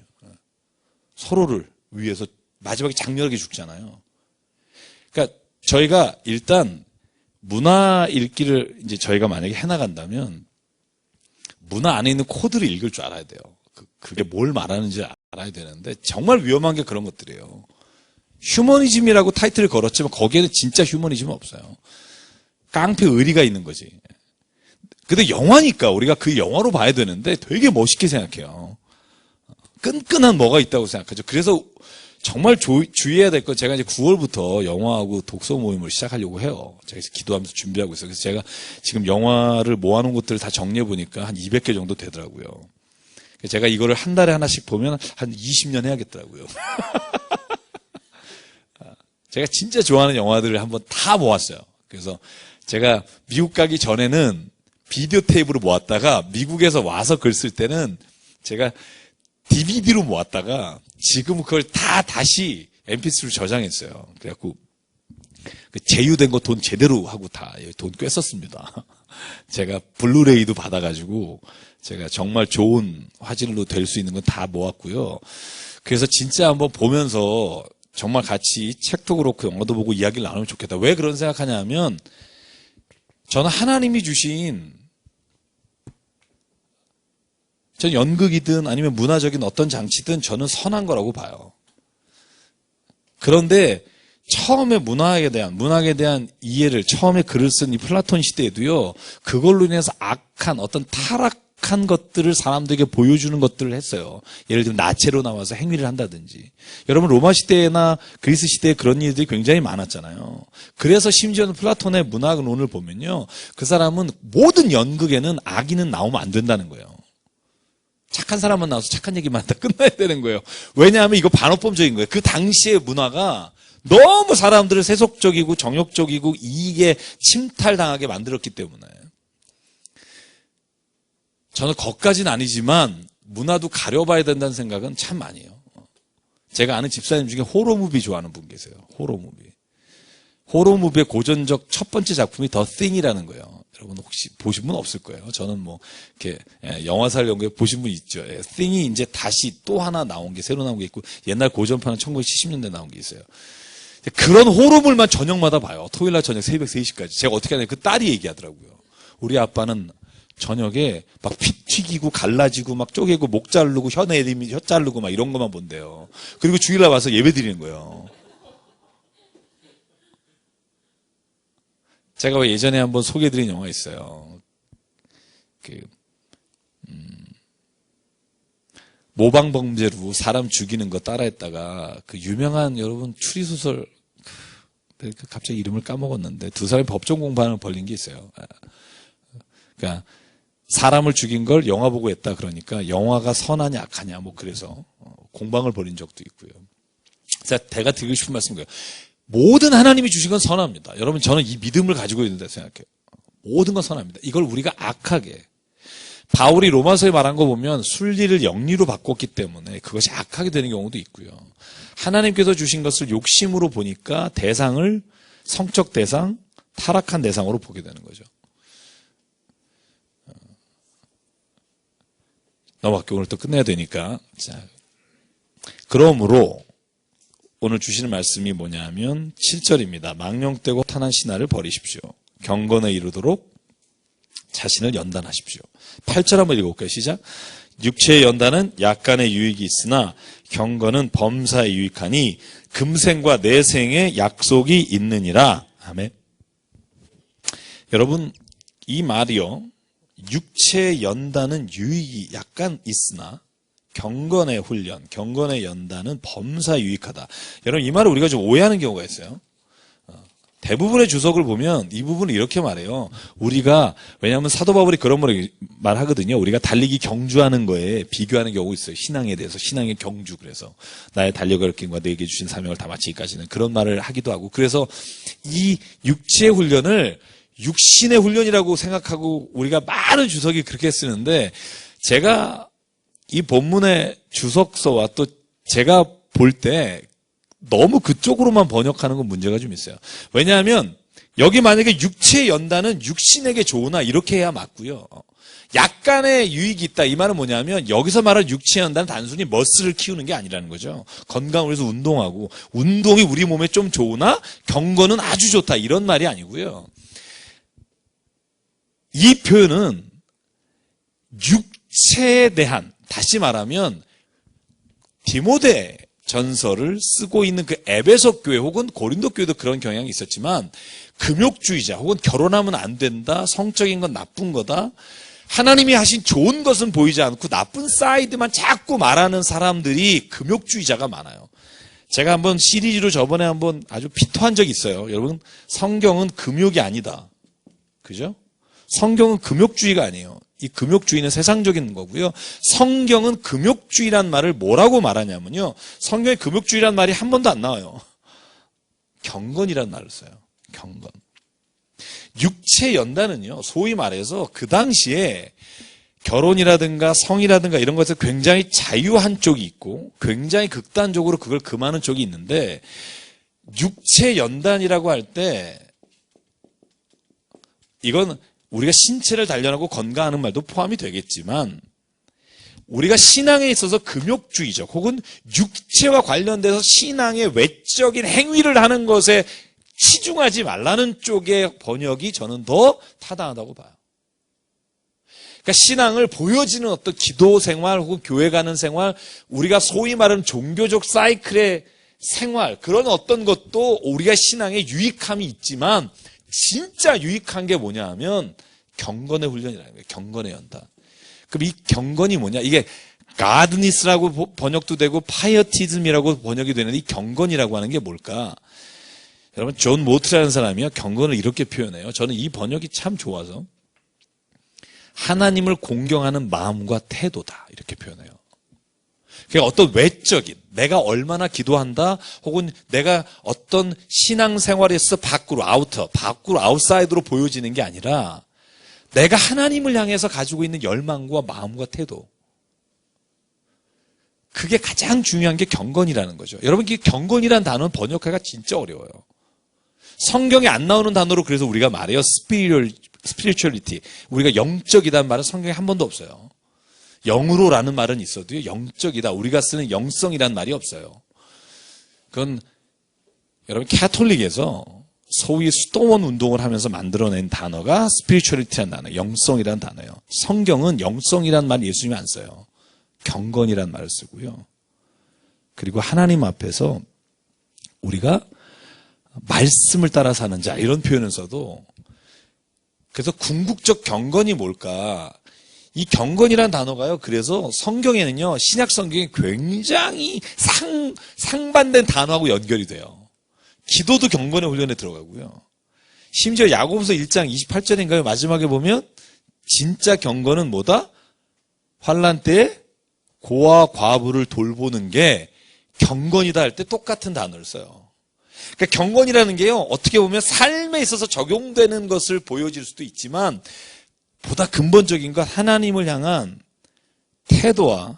[SPEAKER 1] 서로를 위해서 마지막에 장렬하게 죽잖아요. 그러니까 저희가 일단 문화 읽기를 이제 저희가 만약에 해나간다면 문화 안에 있는 코드를 읽을 줄 알아야 돼요. 그게 뭘 말하는지 알아야 되는데 정말 위험한 게 그런 것들이에요. 휴머니즘이라고 타이틀을 걸었지만 거기에는 진짜 휴머니즘은 없어요. 깡패 의리가 있는 거지. 근데 영화니까 우리가 그 영화로 봐야 되는데 되게 멋있게 생각해요. 끈끈한 뭐가 있다고 생각하죠. 그래서 정말 주의해야 될 건 제가 이제 9월부터 영화하고 독서 모임을 시작하려고 해요. 제가 기도하면서 준비하고 있어요. 그래서 제가 지금 영화를 모아놓은 것들을 다 정리해 보니까 한 200개 정도 되더라고요. 제가 이거를 한 달에 하나씩 보면 한 20년 해야겠더라고요. 제가 진짜 좋아하는 영화들을 한번 다 모았어요. 그래서 제가 미국 가기 전에는 비디오 테이프로 모았다가 미국에서 와서 글 쓸 때는 제가 DVD로 모았다가 지금 그걸 다 다시 MP3로 저장했어요. 그래갖고 제휴된 거 돈 제대로 하고 다 돈 꽤 썼습니다. 제가 블루레이도 받아가지고 제가 정말 좋은 화질로 될 수 있는 건 다 모았고요. 그래서 진짜 한번 보면서 정말 같이 책도 그렇고 영화도 보고 이야기를 나누면 좋겠다. 왜 그런 생각하냐 하면 저는 하나님이 주신 전 연극이든 아니면 문화적인 어떤 장치든 저는 선한 거라고 봐요. 그런데 처음에 문학에 대한 이해를 처음에 글을 쓴 이 플라톤 시대에도요. 그걸로 인해서 악한 어떤 타락한 것들을 사람들에게 보여주는 것들을 했어요. 예를 들면 나체로 나와서 행위를 한다든지. 여러분 로마 시대나 그리스 시대에 그런 일들이 굉장히 많았잖아요. 그래서 심지어는 플라톤의 문학론을 보면요. 그 사람은 모든 연극에는 악인은 나오면 안 된다는 거예요. 착한 사람만 나와서 착한 얘기만 하다 끝나야 되는 거예요. 왜냐하면 이거 반어법적인 거예요. 그 당시의 문화가 너무 사람들을 세속적이고 정욕적이고 이익에 침탈당하게 만들었기 때문에. 저는 거기까지는 아니지만 문화도 가려봐야 된다는 생각은 참 많이 해요. 제가 아는 집사님 중에 호러무비 좋아하는 분 계세요. 호러무비. 호러무비의 고전적 첫 번째 작품이 더 띵이라는 거예요. 여러분 혹시 보신 분 없을 거예요. 저는 뭐 이렇게 영화사를 연구해 보신 분 있죠. 띵이 이제 다시 또 하나 나온 게 새로 나온 게 있고 옛날 고전판은 1970년대 나온 게 있어요. 그런 호러물만 저녁마다 봐요. 토요일날 저녁 새벽 3시까지. 제가 어떻게 하냐 그 딸이 얘기하더라고요. 우리 아빠는 저녁에 막 피 튀기고 갈라지고 막 쪼개고 목 자르고 혀 내리면 혀 자르고 막 이런 것만 본대요. 그리고 주일날 와서 예배 드리는 거예요. 제가 예전에 한번 소개해드린 영화 있어요. 모방범죄로 사람 죽이는 거 따라했다가 그 유명한 여러분 추리소설 갑자기 이름을 까먹었는데 두 사람이 법정 공방을 벌린 게 있어요. 그러니까 사람을 죽인 걸 영화 보고 했다 그러니까 영화가 선하냐 악하냐 뭐 그래서 공방을 벌인 적도 있고요. 제가 드리고 싶은 말씀은 거예요. 모든 하나님이 주신 건 선합니다. 여러분 저는 이 믿음을 가지고 있는다 생각해요. 모든 건 선합니다. 이걸 우리가 악하게 바울이 로마서에 말한 거 보면 순리를 영리로 바꿨기 때문에 그것이 악하게 되는 경우도 있고요. 하나님께서 주신 것을 욕심으로 보니까 대상을 성적 대상, 타락한 대상으로 보게 되는 거죠. 넘어갈게요. 오늘 또 끝내야 되니까. 자, 그러므로 오늘 주시는 말씀이 뭐냐면 7절입니다. 망령되고 탄한 신화를 버리십시오. 경건에 이르도록 자신을 연단하십시오. 8절 한번 읽어볼까요? 시작. 육체의 연단은 약간의 유익이 있으나 경건은 범사에 유익하니 금생과 내생의 약속이 있느니라. 아멘. 여러분 이 말이요. 육체의 연단은 유익이 약간 있으나 경건의 훈련, 경건의 연단은 범사에 유익하다. 여러분 이 말을 우리가 좀 오해하는 경우가 있어요. 대부분의 주석을 보면 이 부분을 이렇게 말해요. 우리가 왜냐하면 사도 바울이 그런 말하거든요. 우리가 달리기 경주하는 거에 비교하는 경우가 있어요. 신앙에 대해서 신앙의 경주. 그래서 나의 달려갈 길과 내게 주신 사명을 다 마치기까지는 그런 말을 하기도 하고 그래서 이 육체의 훈련을 육신의 훈련이라고 생각하고 우리가 많은 주석이 그렇게 쓰는데 제가 이 본문의 주석서와 또 제가 볼 때 너무 그쪽으로만 번역하는 건 문제가 좀 있어요. 왜냐하면 여기 만약에 육체의 연단은 육신에게 좋으나 이렇게 해야 맞고요. 약간의 유익이 있다. 이 말은 뭐냐면 여기서 말하는 육체의 연단은 단순히 머슬을 키우는 게 아니라는 거죠. 건강을 위해서 운동하고 운동이 우리 몸에 좀 좋으나 경건은 아주 좋다. 이런 말이 아니고요. 이 표현은 육체에 대한 다시 말하면 디모데 전서를 쓰고 있는 그 에베소 교회 혹은 고린도 교회도 그런 경향이 있었지만 금욕주의자 혹은 결혼하면 안 된다, 성적인 건 나쁜 거다, 하나님이 하신 좋은 것은 보이지 않고 나쁜 사이드만 자꾸 말하는 사람들이 금욕주의자가 많아요. 제가 한번 시리즈로 저번에 한번 아주 비토한 적이 있어요. 여러분, 성경은 금욕이 아니다. 그죠? 성경은 금욕주의가 아니에요. 이 금욕주의는 세상적인 거고요. 성경은 금욕주의란 말을 뭐라고 말하냐면요. 성경에 금욕주의란 말이 한 번도 안 나와요. 경건이란 말을 써요. 경건. 육체 연단은요. 소위 말해서 그 당시에 결혼이라든가 성이라든가 이런 것에 굉장히 자유한 쪽이 있고 굉장히 극단적으로 그걸 금하는 쪽이 있는데 육체 연단이라고 할 때 이건 우리가 신체를 단련하고 건강하는 말도 포함이 되겠지만 우리가 신앙에 있어서 금욕주의적 혹은 육체와 관련돼서 신앙의 외적인 행위를 하는 것에 치중하지 말라는 쪽의 번역이 저는 더 타당하다고 봐요. 그러니까 신앙을 보여지는 어떤 기도 생활 혹은 교회 가는 생활, 우리가 소위 말하는 종교적 사이클의 생활, 그런 어떤 것도 우리가 신앙에 유익함이 있지만 진짜 유익한 게 뭐냐 하면 경건의 훈련이라는 거예요. 경건의 연단. 그럼 이 경건이 뭐냐? 이게 가드니스라고 번역도 되고 파이어티즘이라고 번역이 되는데 이 경건이라고 하는 게 뭘까? 여러분 존 모트라는 사람이요. 경건을 이렇게 표현해요. 저는 이 번역이 참 좋아서 하나님을 공경하는 마음과 태도다 이렇게 표현해요. 그러니까 어떤 외적인 내가 얼마나 기도한다 혹은 내가 어떤 신앙생활에서 밖으로 아웃사이드로 보여지는 게 아니라 내가 하나님을 향해서 가지고 있는 열망과 마음과 태도, 그게 가장 중요한 게 경건이라는 거죠. 여러분 이 경건이라는 단어는 번역하기가 진짜 어려워요. 성경에 안 나오는 단어로 그래서 우리가 말해요. 스피리추얼리티. 우리가 영적이다는 말은 성경에 한 번도 없어요. 영으로라는 말은 있어도요. 영적이다. 우리가 쓰는 영성이라는 말이 없어요. 그건 여러분 캐톨릭에서 소위 수도원 운동을 하면서 만들어낸 단어가 스피리추얼리티라는 단어, 영성이라는 단어예요. 성경은 영성이라는 말 예수님이 안 써요. 경건이라는 말을 쓰고요. 그리고 하나님 앞에서 우리가 말씀을 따라 사는 자 이런 표현을 써도 그래서 궁극적 경건이 뭘까? 이 경건이라는 단어가요. 그래서 성경에는요. 신약 성경에 굉장히 상반된 단어하고 연결이 돼요. 기도도 경건의 훈련에 들어가고요. 심지어 야고보서 1장 28절인가요? 마지막에 보면 진짜 경건은 뭐다? 환난 때에 고아 과부를 돌보는 게 경건이다 할 때 똑같은 단어를 써요. 그러니까 경건이라는 게요. 어떻게 보면 삶에 있어서 적용되는 것을 보여질 수도 있지만 보다 근본적인 건 하나님을 향한 태도와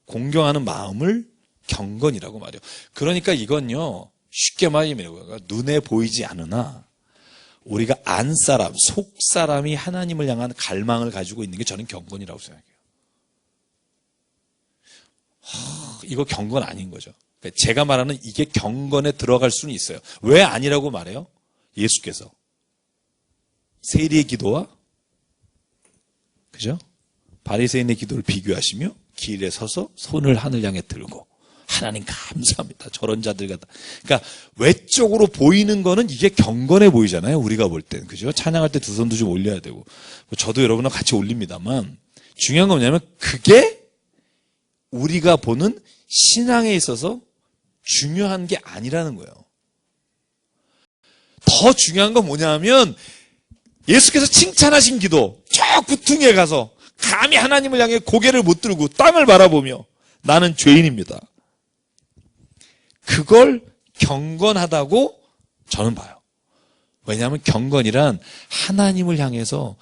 [SPEAKER 1] 공경하는 마음을 경건이라고 말해요. 그러니까 이건요. 쉽게 말하면 눈에 보이지 않으나 우리가 안사람, 속사람이 하나님을 향한 갈망을 가지고 있는 게 저는 경건이라고 생각해요. 이거 경건 아닌 거죠. 제가 말하는 이게 경건에 들어갈 수는 있어요. 왜 아니라고 말해요? 예수께서 세리의 기도와 그죠? 바리새인의 기도를 비교하시며 길에 서서 손을 하늘 향해 들고 하나님 감사합니다. 저런 자들 같다. 그러니까 외적으로 보이는 거는 이게 경건해 보이잖아요. 우리가 볼 땐. 그죠? 찬양할 때 두 손도 좀 올려야 되고. 저도 여러분과 같이 올립니다만 중요한 건 뭐냐면 그게 우리가 보는 신앙에 있어서 중요한 게 아니라는 거예요. 더 중요한 건 뭐냐면 예수께서 칭찬하신 기도 저 구퉁이에 가서 감히 하나님을 향해 고개를 못 들고 땅을 바라보며 나는 죄인입니다. 그걸 경건하다고 저는 봐요. 왜냐하면 경건이란 하나님을 향해서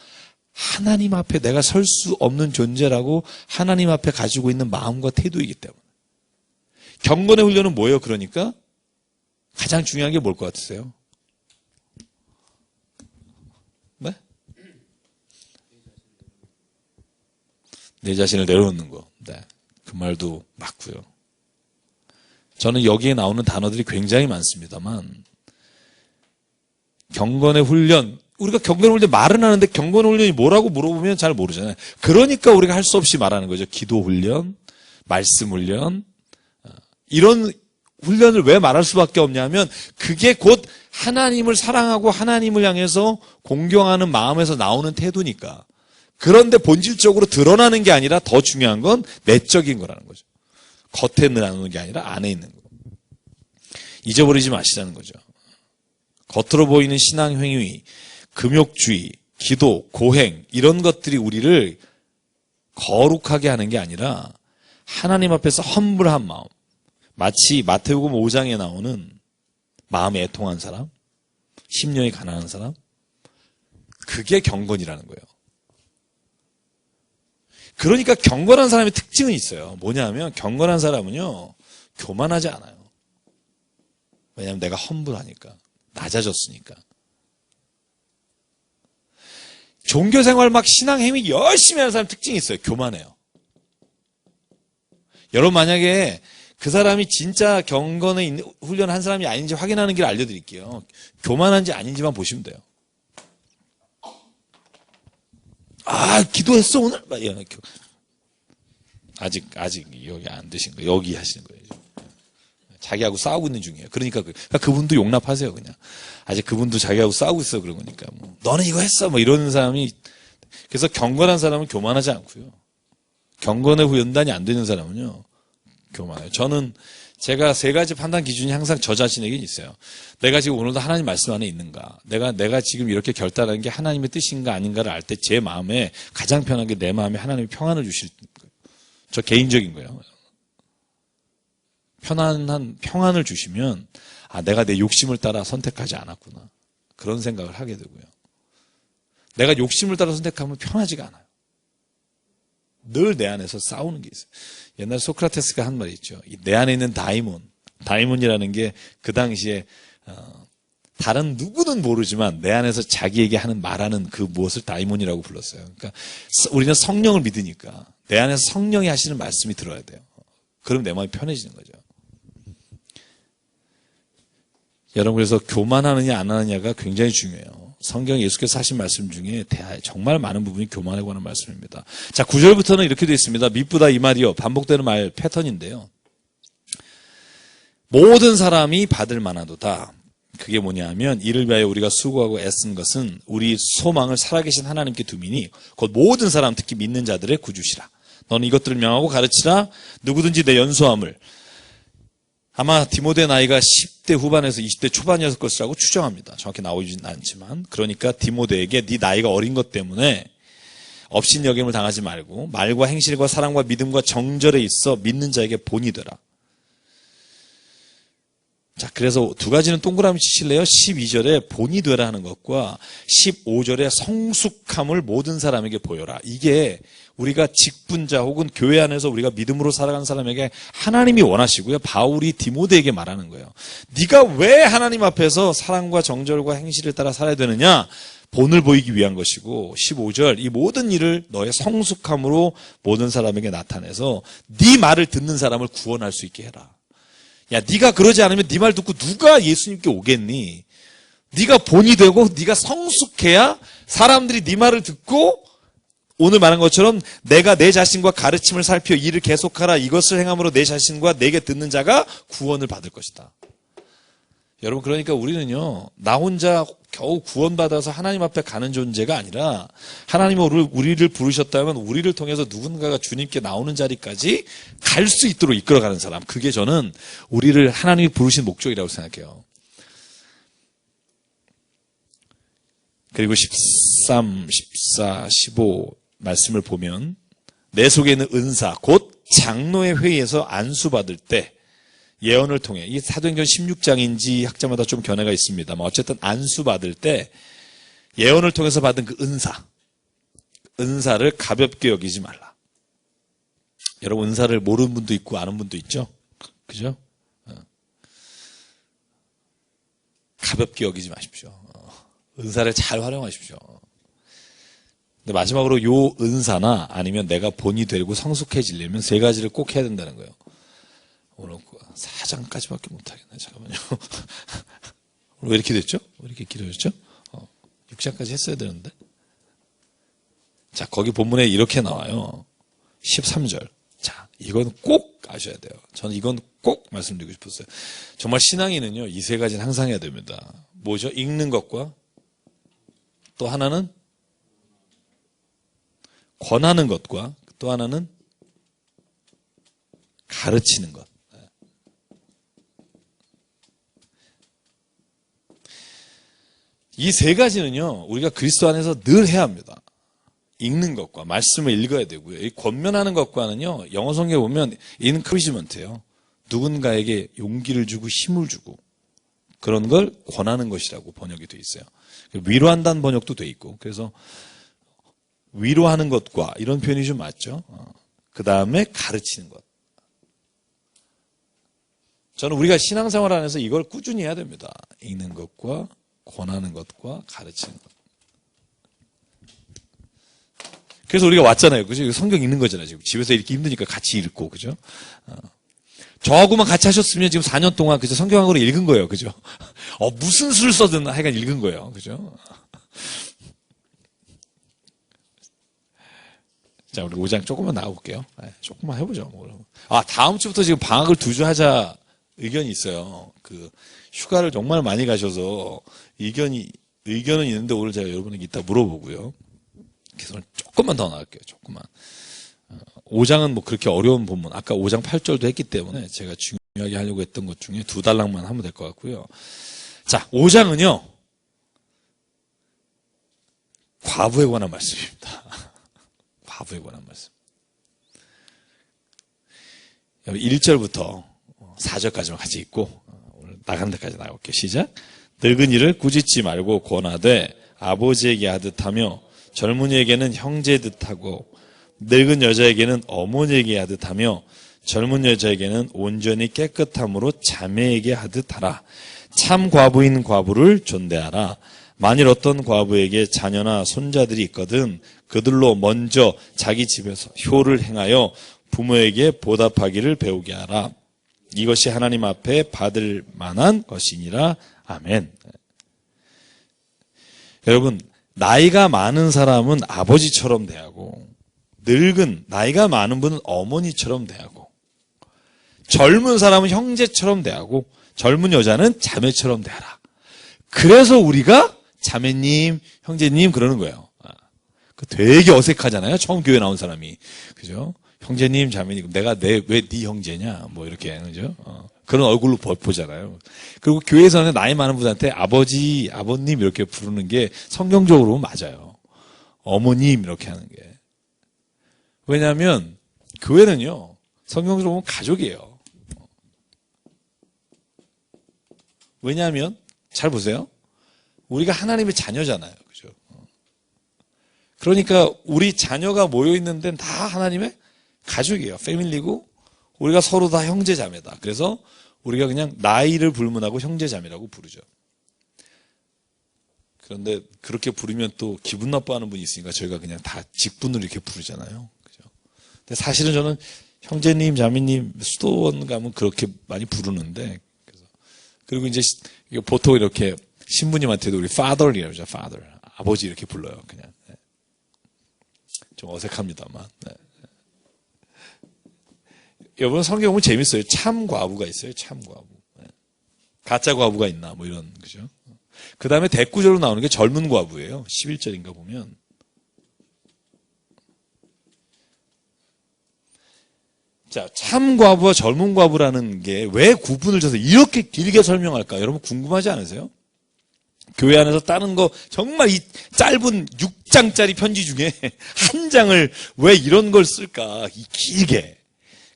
[SPEAKER 1] 하나님 앞에 내가 설 수 없는 존재라고 하나님 앞에 가지고 있는 마음과 태도이기 때문에. 경건의 훈련은 뭐예요? 그러니까 가장 중요한 게 뭘 것 같으세요? 네? 내 자신을 내려놓는 거. 네. 그 말도 맞고요. 저는 여기에 나오는 단어들이 굉장히 많습니다만 경건의 훈련, 우리가 경건의 훈련 말은 하는데 경건의 훈련이 뭐라고 물어보면 잘 모르잖아요. 그러니까 우리가 할 수 없이 말하는 거죠. 기도 훈련, 말씀 훈련. 이런 훈련을 왜 말할 수밖에 없냐면 그게 곧 하나님을 사랑하고 하나님을 향해서 공경하는 마음에서 나오는 태도니까. 그런데 본질적으로 드러나는 게 아니라 더 중요한 건 내적인 거라는 거죠. 겉에 나오는 게 아니라 안에 있는 거. 잊어버리지 마시라는 거죠. 겉으로 보이는 신앙 행위, 금욕주의, 기도, 고행 이런 것들이 우리를 거룩하게 하는 게 아니라 하나님 앞에서 험불한 마음, 마치 마태복음 5장에 나오는 마음에 애통한 사람, 심령이 가난한 사람, 그게 경건이라는 거예요. 그러니까 경건한 사람의 특징은 있어요. 뭐냐면 경건한 사람은요, 교만하지 않아요. 왜냐하면 내가 험불하니까, 낮아졌으니까. 종교생활 막 신앙행위 열심히 하는 사람 특징이 있어요. 교만해요. 여러분 만약에 그 사람이 진짜 경건에 훈련한 사람이 아닌지 확인하는 길을 알려드릴게요. 교만한지 아닌지만 보시면 돼요. 아, 기도했어 오늘? 아직 여기 안 되신 거예요. 여기 하시는 거예요. 자기하고 싸우고 있는 중이에요. 그러니까 그분도 용납하세요. 그냥 아직 그분도 자기하고 싸우고 있어 그런 거니까. 뭐, 너는 이거 했어 뭐 이러는 사람이. 그래서 경건한 사람은 교만하지 않고요. 경건의 연단이 안 되는 사람은요 교만해요. 저는 제가 세 가지 판단 기준이 항상 저 자신에게 있어요. 내가 지금 오늘도 하나님 말씀 안에 있는가? 내가 지금 이렇게 결단하는 게 하나님의 뜻인가 아닌가를 알 때 제 마음에 가장 편하게 내 마음에 하나님이 평안을 주실 거예요. 저 개인적인 거예요. 편안한 평안을 주시면 아 내가 내 욕심을 따라 선택하지 않았구나. 그런 생각을 하게 되고요. 내가 욕심을 따라 선택하면 편하지가 않아요. 늘 내 안에서 싸우는 게 있어요. 옛날 소크라테스가 한 말이 있죠. 내 안에 있는 다이몬이라는 게 그 당시에 다른 누구는 모르지만 내 안에서 자기에게 하는 말하는 그 무엇을 다이몬이라고 불렀어요. 그러니까 우리는 성령을 믿으니까 내 안에서 성령이 하시는 말씀이 들어야 돼요. 그럼 내 마음이 편해지는 거죠. 여러분 그래서 교만하느냐 안 하느냐가 굉장히 중요해요. 성경 예수께서 하신 말씀 중에 정말 많은 부분이 교만에 관한 말씀입니다. 자, 9절부터는 이렇게 되어 있습니다. 미쁘다 이 말이요. 반복되는 말 패턴인데요. 모든 사람이 받을 만하도다. 그게 뭐냐 하면 이를 위하여 우리가 수고하고 애쓴 것은 우리 소망을 살아계신 하나님께 두미니 곧 모든 사람 특히 믿는 자들의 구주시라. 너는 이것들을 명하고 가르치라. 누구든지 내 연소함을 아마 디모데 나이가 10대 후반에서 20대 초반이었을 것이라고 추정합니다. 정확히 나오진 않지만 그러니까 디모데에게 네 나이가 어린 것 때문에 업신여김을 당하지 말고 말과 행실과 사랑과 믿음과 정절에 있어 믿는 자에게 본이 되라. 자, 그래서 두 가지는 동그라미 치실래요? 12절에 본이 되라 하는 것과 15절에 성숙함을 모든 사람에게 보여라. 이게 우리가 직분자 혹은 교회 안에서 우리가 믿음으로 살아가는 사람에게 하나님이 원하시고요. 바울이 디모데에게 말하는 거예요. 네가 왜 하나님 앞에서 사랑과 정절과 행실을 따라 살아야 되느냐? 본을 보이기 위한 것이고 15절 이 모든 일을 너의 성숙함으로 모든 사람에게 나타내서 네 말을 듣는 사람을 구원할 수 있게 해라. 야, 네가 그러지 않으면 네 말 듣고 누가 예수님께 오겠니? 네가 본이 되고 네가 성숙해야 사람들이 네 말을 듣고 오늘 말한 것처럼 내가 내 자신과 가르침을 살펴 이를 계속하라. 이것을 행함으로 내 자신과 내게 듣는 자가 구원을 받을 것이다. 여러분 그러니까 우리는요. 나 혼자 겨우 구원받아서 하나님 앞에 가는 존재가 아니라 하나님이 우리를 부르셨다면 우리를 통해서 누군가가 주님께 나오는 자리까지 갈 수 있도록 이끌어가는 사람. 그게 저는 우리를 하나님이 부르신 목적이라고 생각해요. 그리고 13, 14, 15 말씀을 보면 내 속에 있는 은사 곧 장로의 회의에서 안수받을 때 예언을 통해 이 사도행전 16장인지 학자마다 좀 견해가 있습니다만 어쨌든 안수받을 때 예언을 통해서 받은 그 은사를 가볍게 여기지 말라. 여러분 은사를 모르는 분도 있고 아는 분도 있죠? 그죠? 가볍게 여기지 마십시오. 은사를 잘 활용하십시오. 근데 마지막으로 요 은사나 아니면 내가 본이 되고 성숙해지려면 세 가지를 꼭 해야 된다는 거예요. 오늘 4장까지밖에 못하겠네. 잠깐만요. 오늘 왜 이렇게 됐죠? 왜 이렇게 길어졌죠? 6장까지 했어야 되는데. 자, 거기 본문에 이렇게 나와요. 13절. 자, 이건 꼭 아셔야 돼요. 저는 이건 꼭 말씀드리고 싶었어요. 정말 신앙인은요, 이 세 가지는 항상 해야 됩니다. 뭐죠? 읽는 것과 또 하나는 권하는 것과 또 하나는 가르치는 것. 이 세 가지는요, 우리가 그리스도 안에서 늘 해야 합니다. 읽는 것과 말씀을 읽어야 되고요. 이 권면하는 것과는요, 영어 성경에 보면 encouragement예요. 누군가에게 용기를 주고 힘을 주고 그런 걸 권하는 것이라고 번역이 돼 있어요. 위로한다는 번역도 돼 있고, 그래서 위로하는 것과 이런 표현이 좀 맞죠. 그 다음에 가르치는 것. 저는 우리가 신앙생활 안에서 이걸 꾸준히 해야 됩니다. 읽는 것과 권하는 것과 가르치는 것. 그래서 우리가 왔잖아요. 그죠? 성경 읽는 거잖아요. 지금 집에서 이렇게 힘드니까 같이 읽고, 그죠? 저하고만 같이 하셨으면 지금 4년 동안, 그죠? 성경학으로 읽은 거예요. 그죠? 무슨 수를 써든 하여간 읽은 거예요. 그죠? 자, 우리 5장 조금만 나가볼게요. 조금만 해보죠. 다음 주부터 지금 방학을 2주 하자 의견이 있어요. 휴가를 정말 많이 가셔서 의견은 있는데 오늘 제가 여러분에게 이따 물어보고요. 그래서 조금만 더 나갈게요. 조금만. 5장은 뭐 그렇게 어려운 본문, 아까 5장 8절도 했기 때문에 제가 중요하게 하려고 했던 것 중에 2달락만 하면 될 것 같고요. 자, 5장은요, 과부에 관한 말씀입니다. 과부에 관한 말씀. 1절부터 4절까지만 같이 읽고, 오늘 나가는 데까지 나올게요. 시작. 늙은이를 꾸짖지 말고 권하되 아버지에게 하듯 하며 젊은이에게는 형제듯 하고 늙은 여자에게는 어머니에게 하듯 하며 젊은 여자에게는 온전히 깨끗함으로 자매에게 하듯 하라. 참 과부인 과부를 존대하라. 만일 어떤 과부에게 자녀나 손자들이 있거든 그들로 먼저 자기 집에서 효를 행하여 부모에게 보답하기를 배우게 하라. 이것이 하나님 앞에 받을 만한 것이니라. 아멘. 여러분, 나이가 많은 사람은 아버지처럼 대하고 늙은 나이가 많은 분은 어머니처럼 대하고 젊은 사람은 형제처럼 대하고 젊은 여자는 자매처럼 대하라. 그래서 우리가 자매님, 형제님 그러는 거예요. 되게 어색하잖아요. 처음 교회 나온 사람이. 그죠? 형제님, 자매님, 왜 네 형제냐? 뭐 이렇게, 그죠? 그런 얼굴로 보잖아요. 그리고 교회에서는 나이 많은 분한테 아버지, 아버님 이렇게 부르는 게 성경적으로 맞아요. 어머님 이렇게 하는 게. 왜냐하면 교회는요, 성경적으로 보면 가족이에요. 왜냐하면 잘 보세요. 우리가 하나님의 자녀잖아요. 그죠? 그러니까 우리 자녀가 모여 있는 데는 다 하나님의 가족이에요. 패밀리고 우리가 서로 다 형제 자매다. 그래서 우리가 그냥 나이를 불문하고 형제 자매라고 부르죠. 그런데 그렇게 부르면 또 기분 나빠하는 분이 있으니까 저희가 그냥 다 직분으로 이렇게 부르잖아요. 그죠? 근데 사실은 저는 형제님, 자매님, 수도원 가면 그렇게 많이 부르는데, 그리고 이제 보통 이렇게 신부님한테도 우리 father이라고 하죠. father. 아버지 이렇게 불러요. 그냥. 좀 어색합니다만. 네. 여러분 성경 보면 재밌어요. 참 과부가 있어요. 참 과부. 가짜 과부가 있나 뭐 이런 그죠. 그 다음에 대꾸절로 나오는 게 젊은 과부예요. 11절인가 보면. 자, 참 과부와 젊은 과부라는 게 왜 구분을 져서 이렇게 길게 설명할까? 여러분 궁금하지 않으세요? 교회 안에서 따는 거 정말 이 짧은 6장짜리 편지 중에 한 장을 왜 이런 걸 쓸까? 이 길게.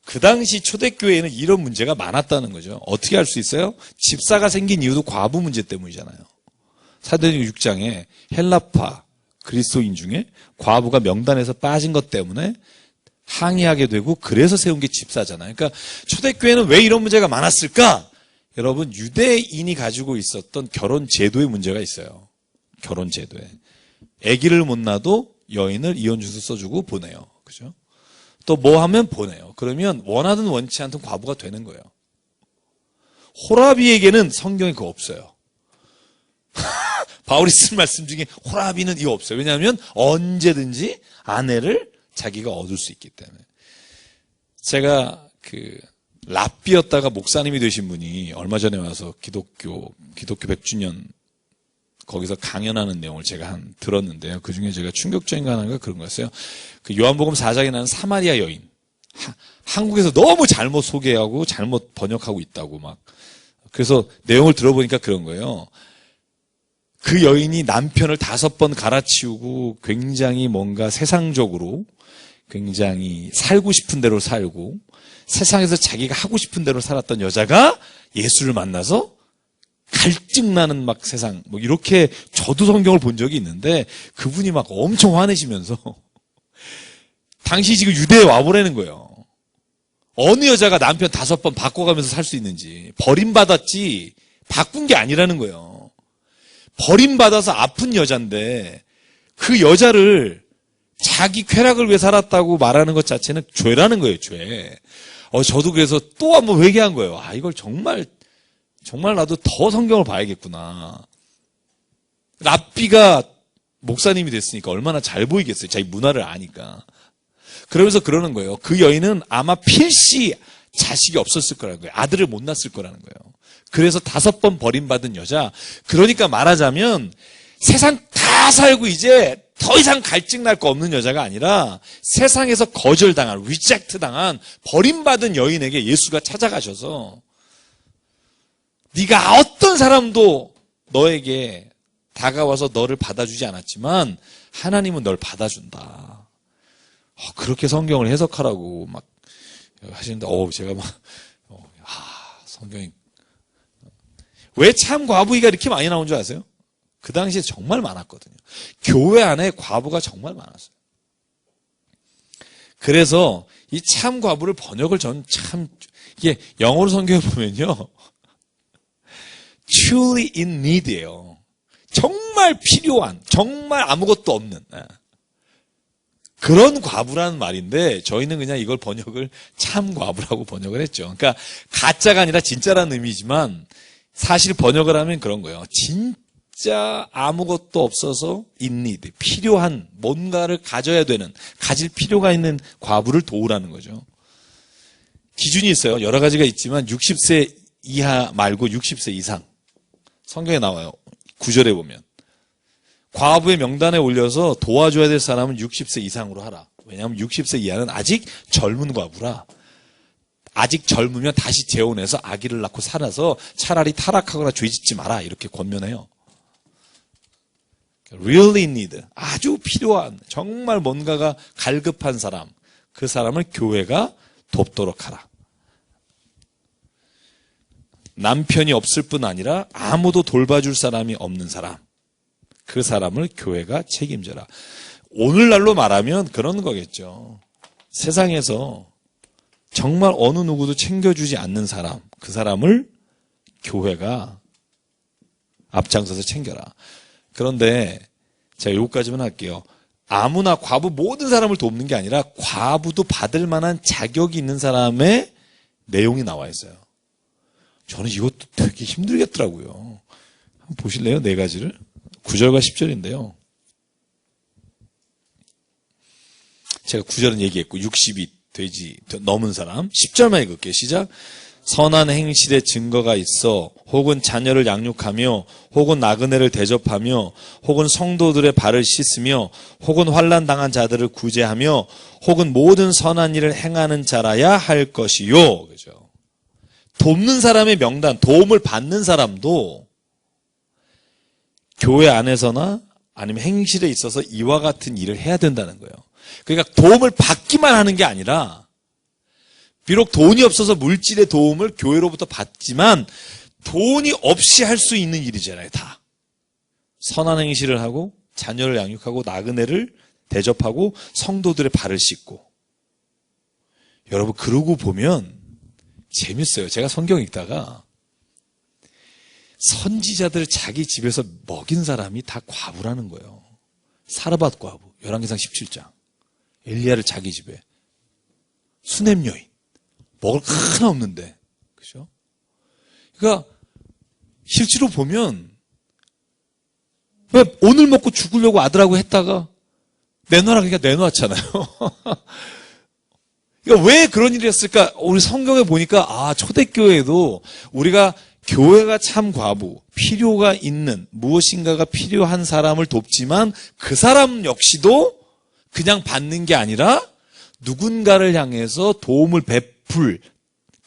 [SPEAKER 1] 그 당시 초대교회에는 이런 문제가 많았다는 거죠. 어떻게 할 수 있어요? 집사가 생긴 이유도 과부 문제 때문이잖아요. 사도행전 6장에 헬라파 그리스도인 중에 과부가 명단에서 빠진 것 때문에 항의하게 되고 그래서 세운 게 집사잖아요. 그러니까 초대교회는 왜 이런 문제가 많았을까? 여러분 유대인이 가지고 있었던 결혼 제도의 문제가 있어요. 결혼 제도에. 아기를 못 낳아도 여인을 이혼주소 써주고 보내요. 그죠? 또 뭐 하면 보내요. 그러면 원하든 원치 않든 과부가 되는 거예요. 호라비에게는 성경에 그거 없어요. 바울이 쓴 말씀 중에 호라비는 이거 없어요. 왜냐하면 언제든지 아내를 자기가 얻을 수 있기 때문에. 제가 랍비였다가 목사님이 되신 분이 얼마 전에 와서 기독교 100주년 거기서 강연하는 내용을 제가 들었는데요. 그 중에 제가 충격적인 거 하나가 그런 거였어요. 그 요한복음 4장에 나오는 사마리아 여인. 한국에서 너무 잘못 소개하고 잘못 번역하고 있다고 막. 그래서 내용을 들어보니까 그런 거예요. 그 여인이 남편을 5번 갈아치우고 굉장히 뭔가 세상적으로 굉장히 살고 싶은 대로 살고 세상에서 자기가 하고 싶은 대로 살았던 여자가 예수를 만나서 갈증나는 막 세상 뭐 이렇게 저도 성경을 본 적이 있는데 그분이 막 엄청 화내시면서 당시 지금 유대에 와보라는 거예요. 어느 여자가 남편 5번 바꿔가면서 살 수 있는지. 버림받았지 바꾼 게 아니라는 거예요. 버림받아서 아픈 여잔데 그 여자를 자기 쾌락을 위해 살았다고 말하는 것 자체는 죄라는 거예요, 죄. 저도 그래서 또 한번 회개한 거예요. 아, 이걸 정말 나도 더 성경을 봐야겠구나. 랍비가 목사님이 됐으니까 얼마나 잘 보이겠어요. 자기 문화를 아니까. 그러면서 그러는 거예요. 그 여인은 아마 필시 자식이 없었을 거라는 거예요. 아들을 못 낳았을 거라는 거예요. 그래서 5번 버림받은 여자. 그러니까 말하자면 세상 다 살고 이제 더 이상 갈증 날 거 없는 여자가 아니라 세상에서 거절당한, 리젝트 당한 버림받은 여인에게 예수가 찾아가셔서 네가 어떤 사람도 너에게 다가와서 너를 받아주지 않았지만 하나님은 널 받아준다. 그렇게 성경을 해석하라고 막 하시는데 제가 막 성경이 왜 참 과부기가 이렇게 많이 나온 줄 아세요? 그 당시에 정말 많았거든요. 교회 안에 과부가 정말 많았어요. 그래서 이 참 과부를 번역을 전 참 이게 영어로 성경에 보면요. truly in need예요. 정말 필요한, 정말 아무것도 없는 그런 과부라는 말인데 저희는 그냥 이걸 번역을 참 과부라고 번역을 했죠. 그러니까 가짜가 아니라 진짜라는 의미지만 사실 번역을 하면 그런 거예요. 진짜 아무것도 없어서 in need, 필요한 뭔가를 가져야 되는, 가질 필요가 있는 과부를 도우라는 거죠. 기준이 있어요. 여러 가지가 있지만 60세 이하 말고 60세 이상. 성경에 나와요. 9절에 보면. 과부의 명단에 올려서 도와줘야 될 사람은 60세 이상으로 하라. 왜냐하면 60세 이하는 아직 젊은 과부라. 아직 젊으면 다시 재혼해서 아기를 낳고 살아서 차라리 타락하거나 죄짓지 마라. 이렇게 권면해요. Really need. 아주 필요한, 정말 뭔가가 갈급한 사람. 그 사람을 교회가 돕도록 하라. 남편이 없을 뿐 아니라 아무도 돌봐줄 사람이 없는 사람. 그 사람을 교회가 책임져라. 오늘날로 말하면 그런 거겠죠. 세상에서 정말 어느 누구도 챙겨주지 않는 사람, 그 사람을 교회가 앞장서서 챙겨라. 그런데 제가 여기까지만 할게요. 아무나 과부 모든 사람을 돕는 게 아니라 과부도 받을 만한 자격이 있는 사람의 내용이 나와 있어요. 저는 이것도 되게 힘들겠더라고요. 한번 보실래요? 4가지를. 9절과 10절인데요. 제가 9절은 얘기했고 60이 되지 넘은 사람. 10절만 읽을게요. 시작. 선한 행실의 증거가 있어 혹은 자녀를 양육하며 혹은 나그네를 대접하며 혹은 성도들의 발을 씻으며 혹은 환난 당한 자들을 구제하며 혹은 모든 선한 일을 행하는 자라야 할 것이요. 그죠? 돕는 사람의 명단, 도움을 받는 사람도 교회 안에서나 아니면 행실에 있어서 이와 같은 일을 해야 된다는 거예요. 그러니까 도움을 받기만 하는 게 아니라 비록 돈이 없어서 물질의 도움을 교회로부터 받지만 돈이 없이 할 수 있는 일이잖아요. 다. 선한 행실을 하고 자녀를 양육하고 나그네를 대접하고 성도들의 발을 씻고. 여러분 그러고 보면 재밌어요. 제가 성경 읽다가 선지자들 자기 집에서 먹인 사람이 다 과부라는 거예요. 사르밧 과부, 열왕기상 17장. 엘리야를 자기 집에. 수넴 여인. 먹을 거 하나 없는데. 그죠? 그러니까 실제로 보면 왜 오늘 먹고 죽으려고 아들하고 했다가 내놔라 그러니까 내놓았잖아요. 그러니까 왜 그런 일이 했을까? 우리 성경에 보니까 초대교회에도 우리가 교회가 참 과부, 필요가 있는 무엇인가가 필요한 사람을 돕지만 그 사람 역시도 그냥 받는 게 아니라 누군가를 향해서 도움을 베풀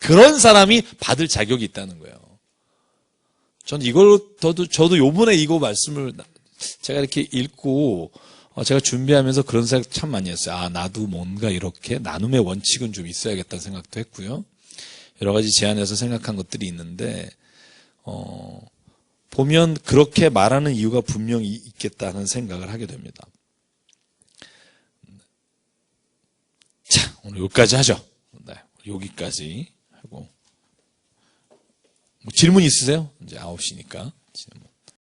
[SPEAKER 1] 그런 사람이 받을 자격이 있다는 거예요. 저는 이걸, 저도 요번에 이거 말씀을 제가 이렇게 읽고, 제가 준비하면서 그런 생각 참 많이 했어요. 아, 나도 뭔가 이렇게 나눔의 원칙은 좀 있어야겠다는 생각도 했고요. 여러 가지 제안해서 생각한 것들이 있는데, 보면 그렇게 말하는 이유가 분명히 있겠다는 생각을 하게 됩니다. 자, 오늘 여기까지 하죠. 네, 여기까지 하고. 뭐 질문 있으세요? 이제 9시니까.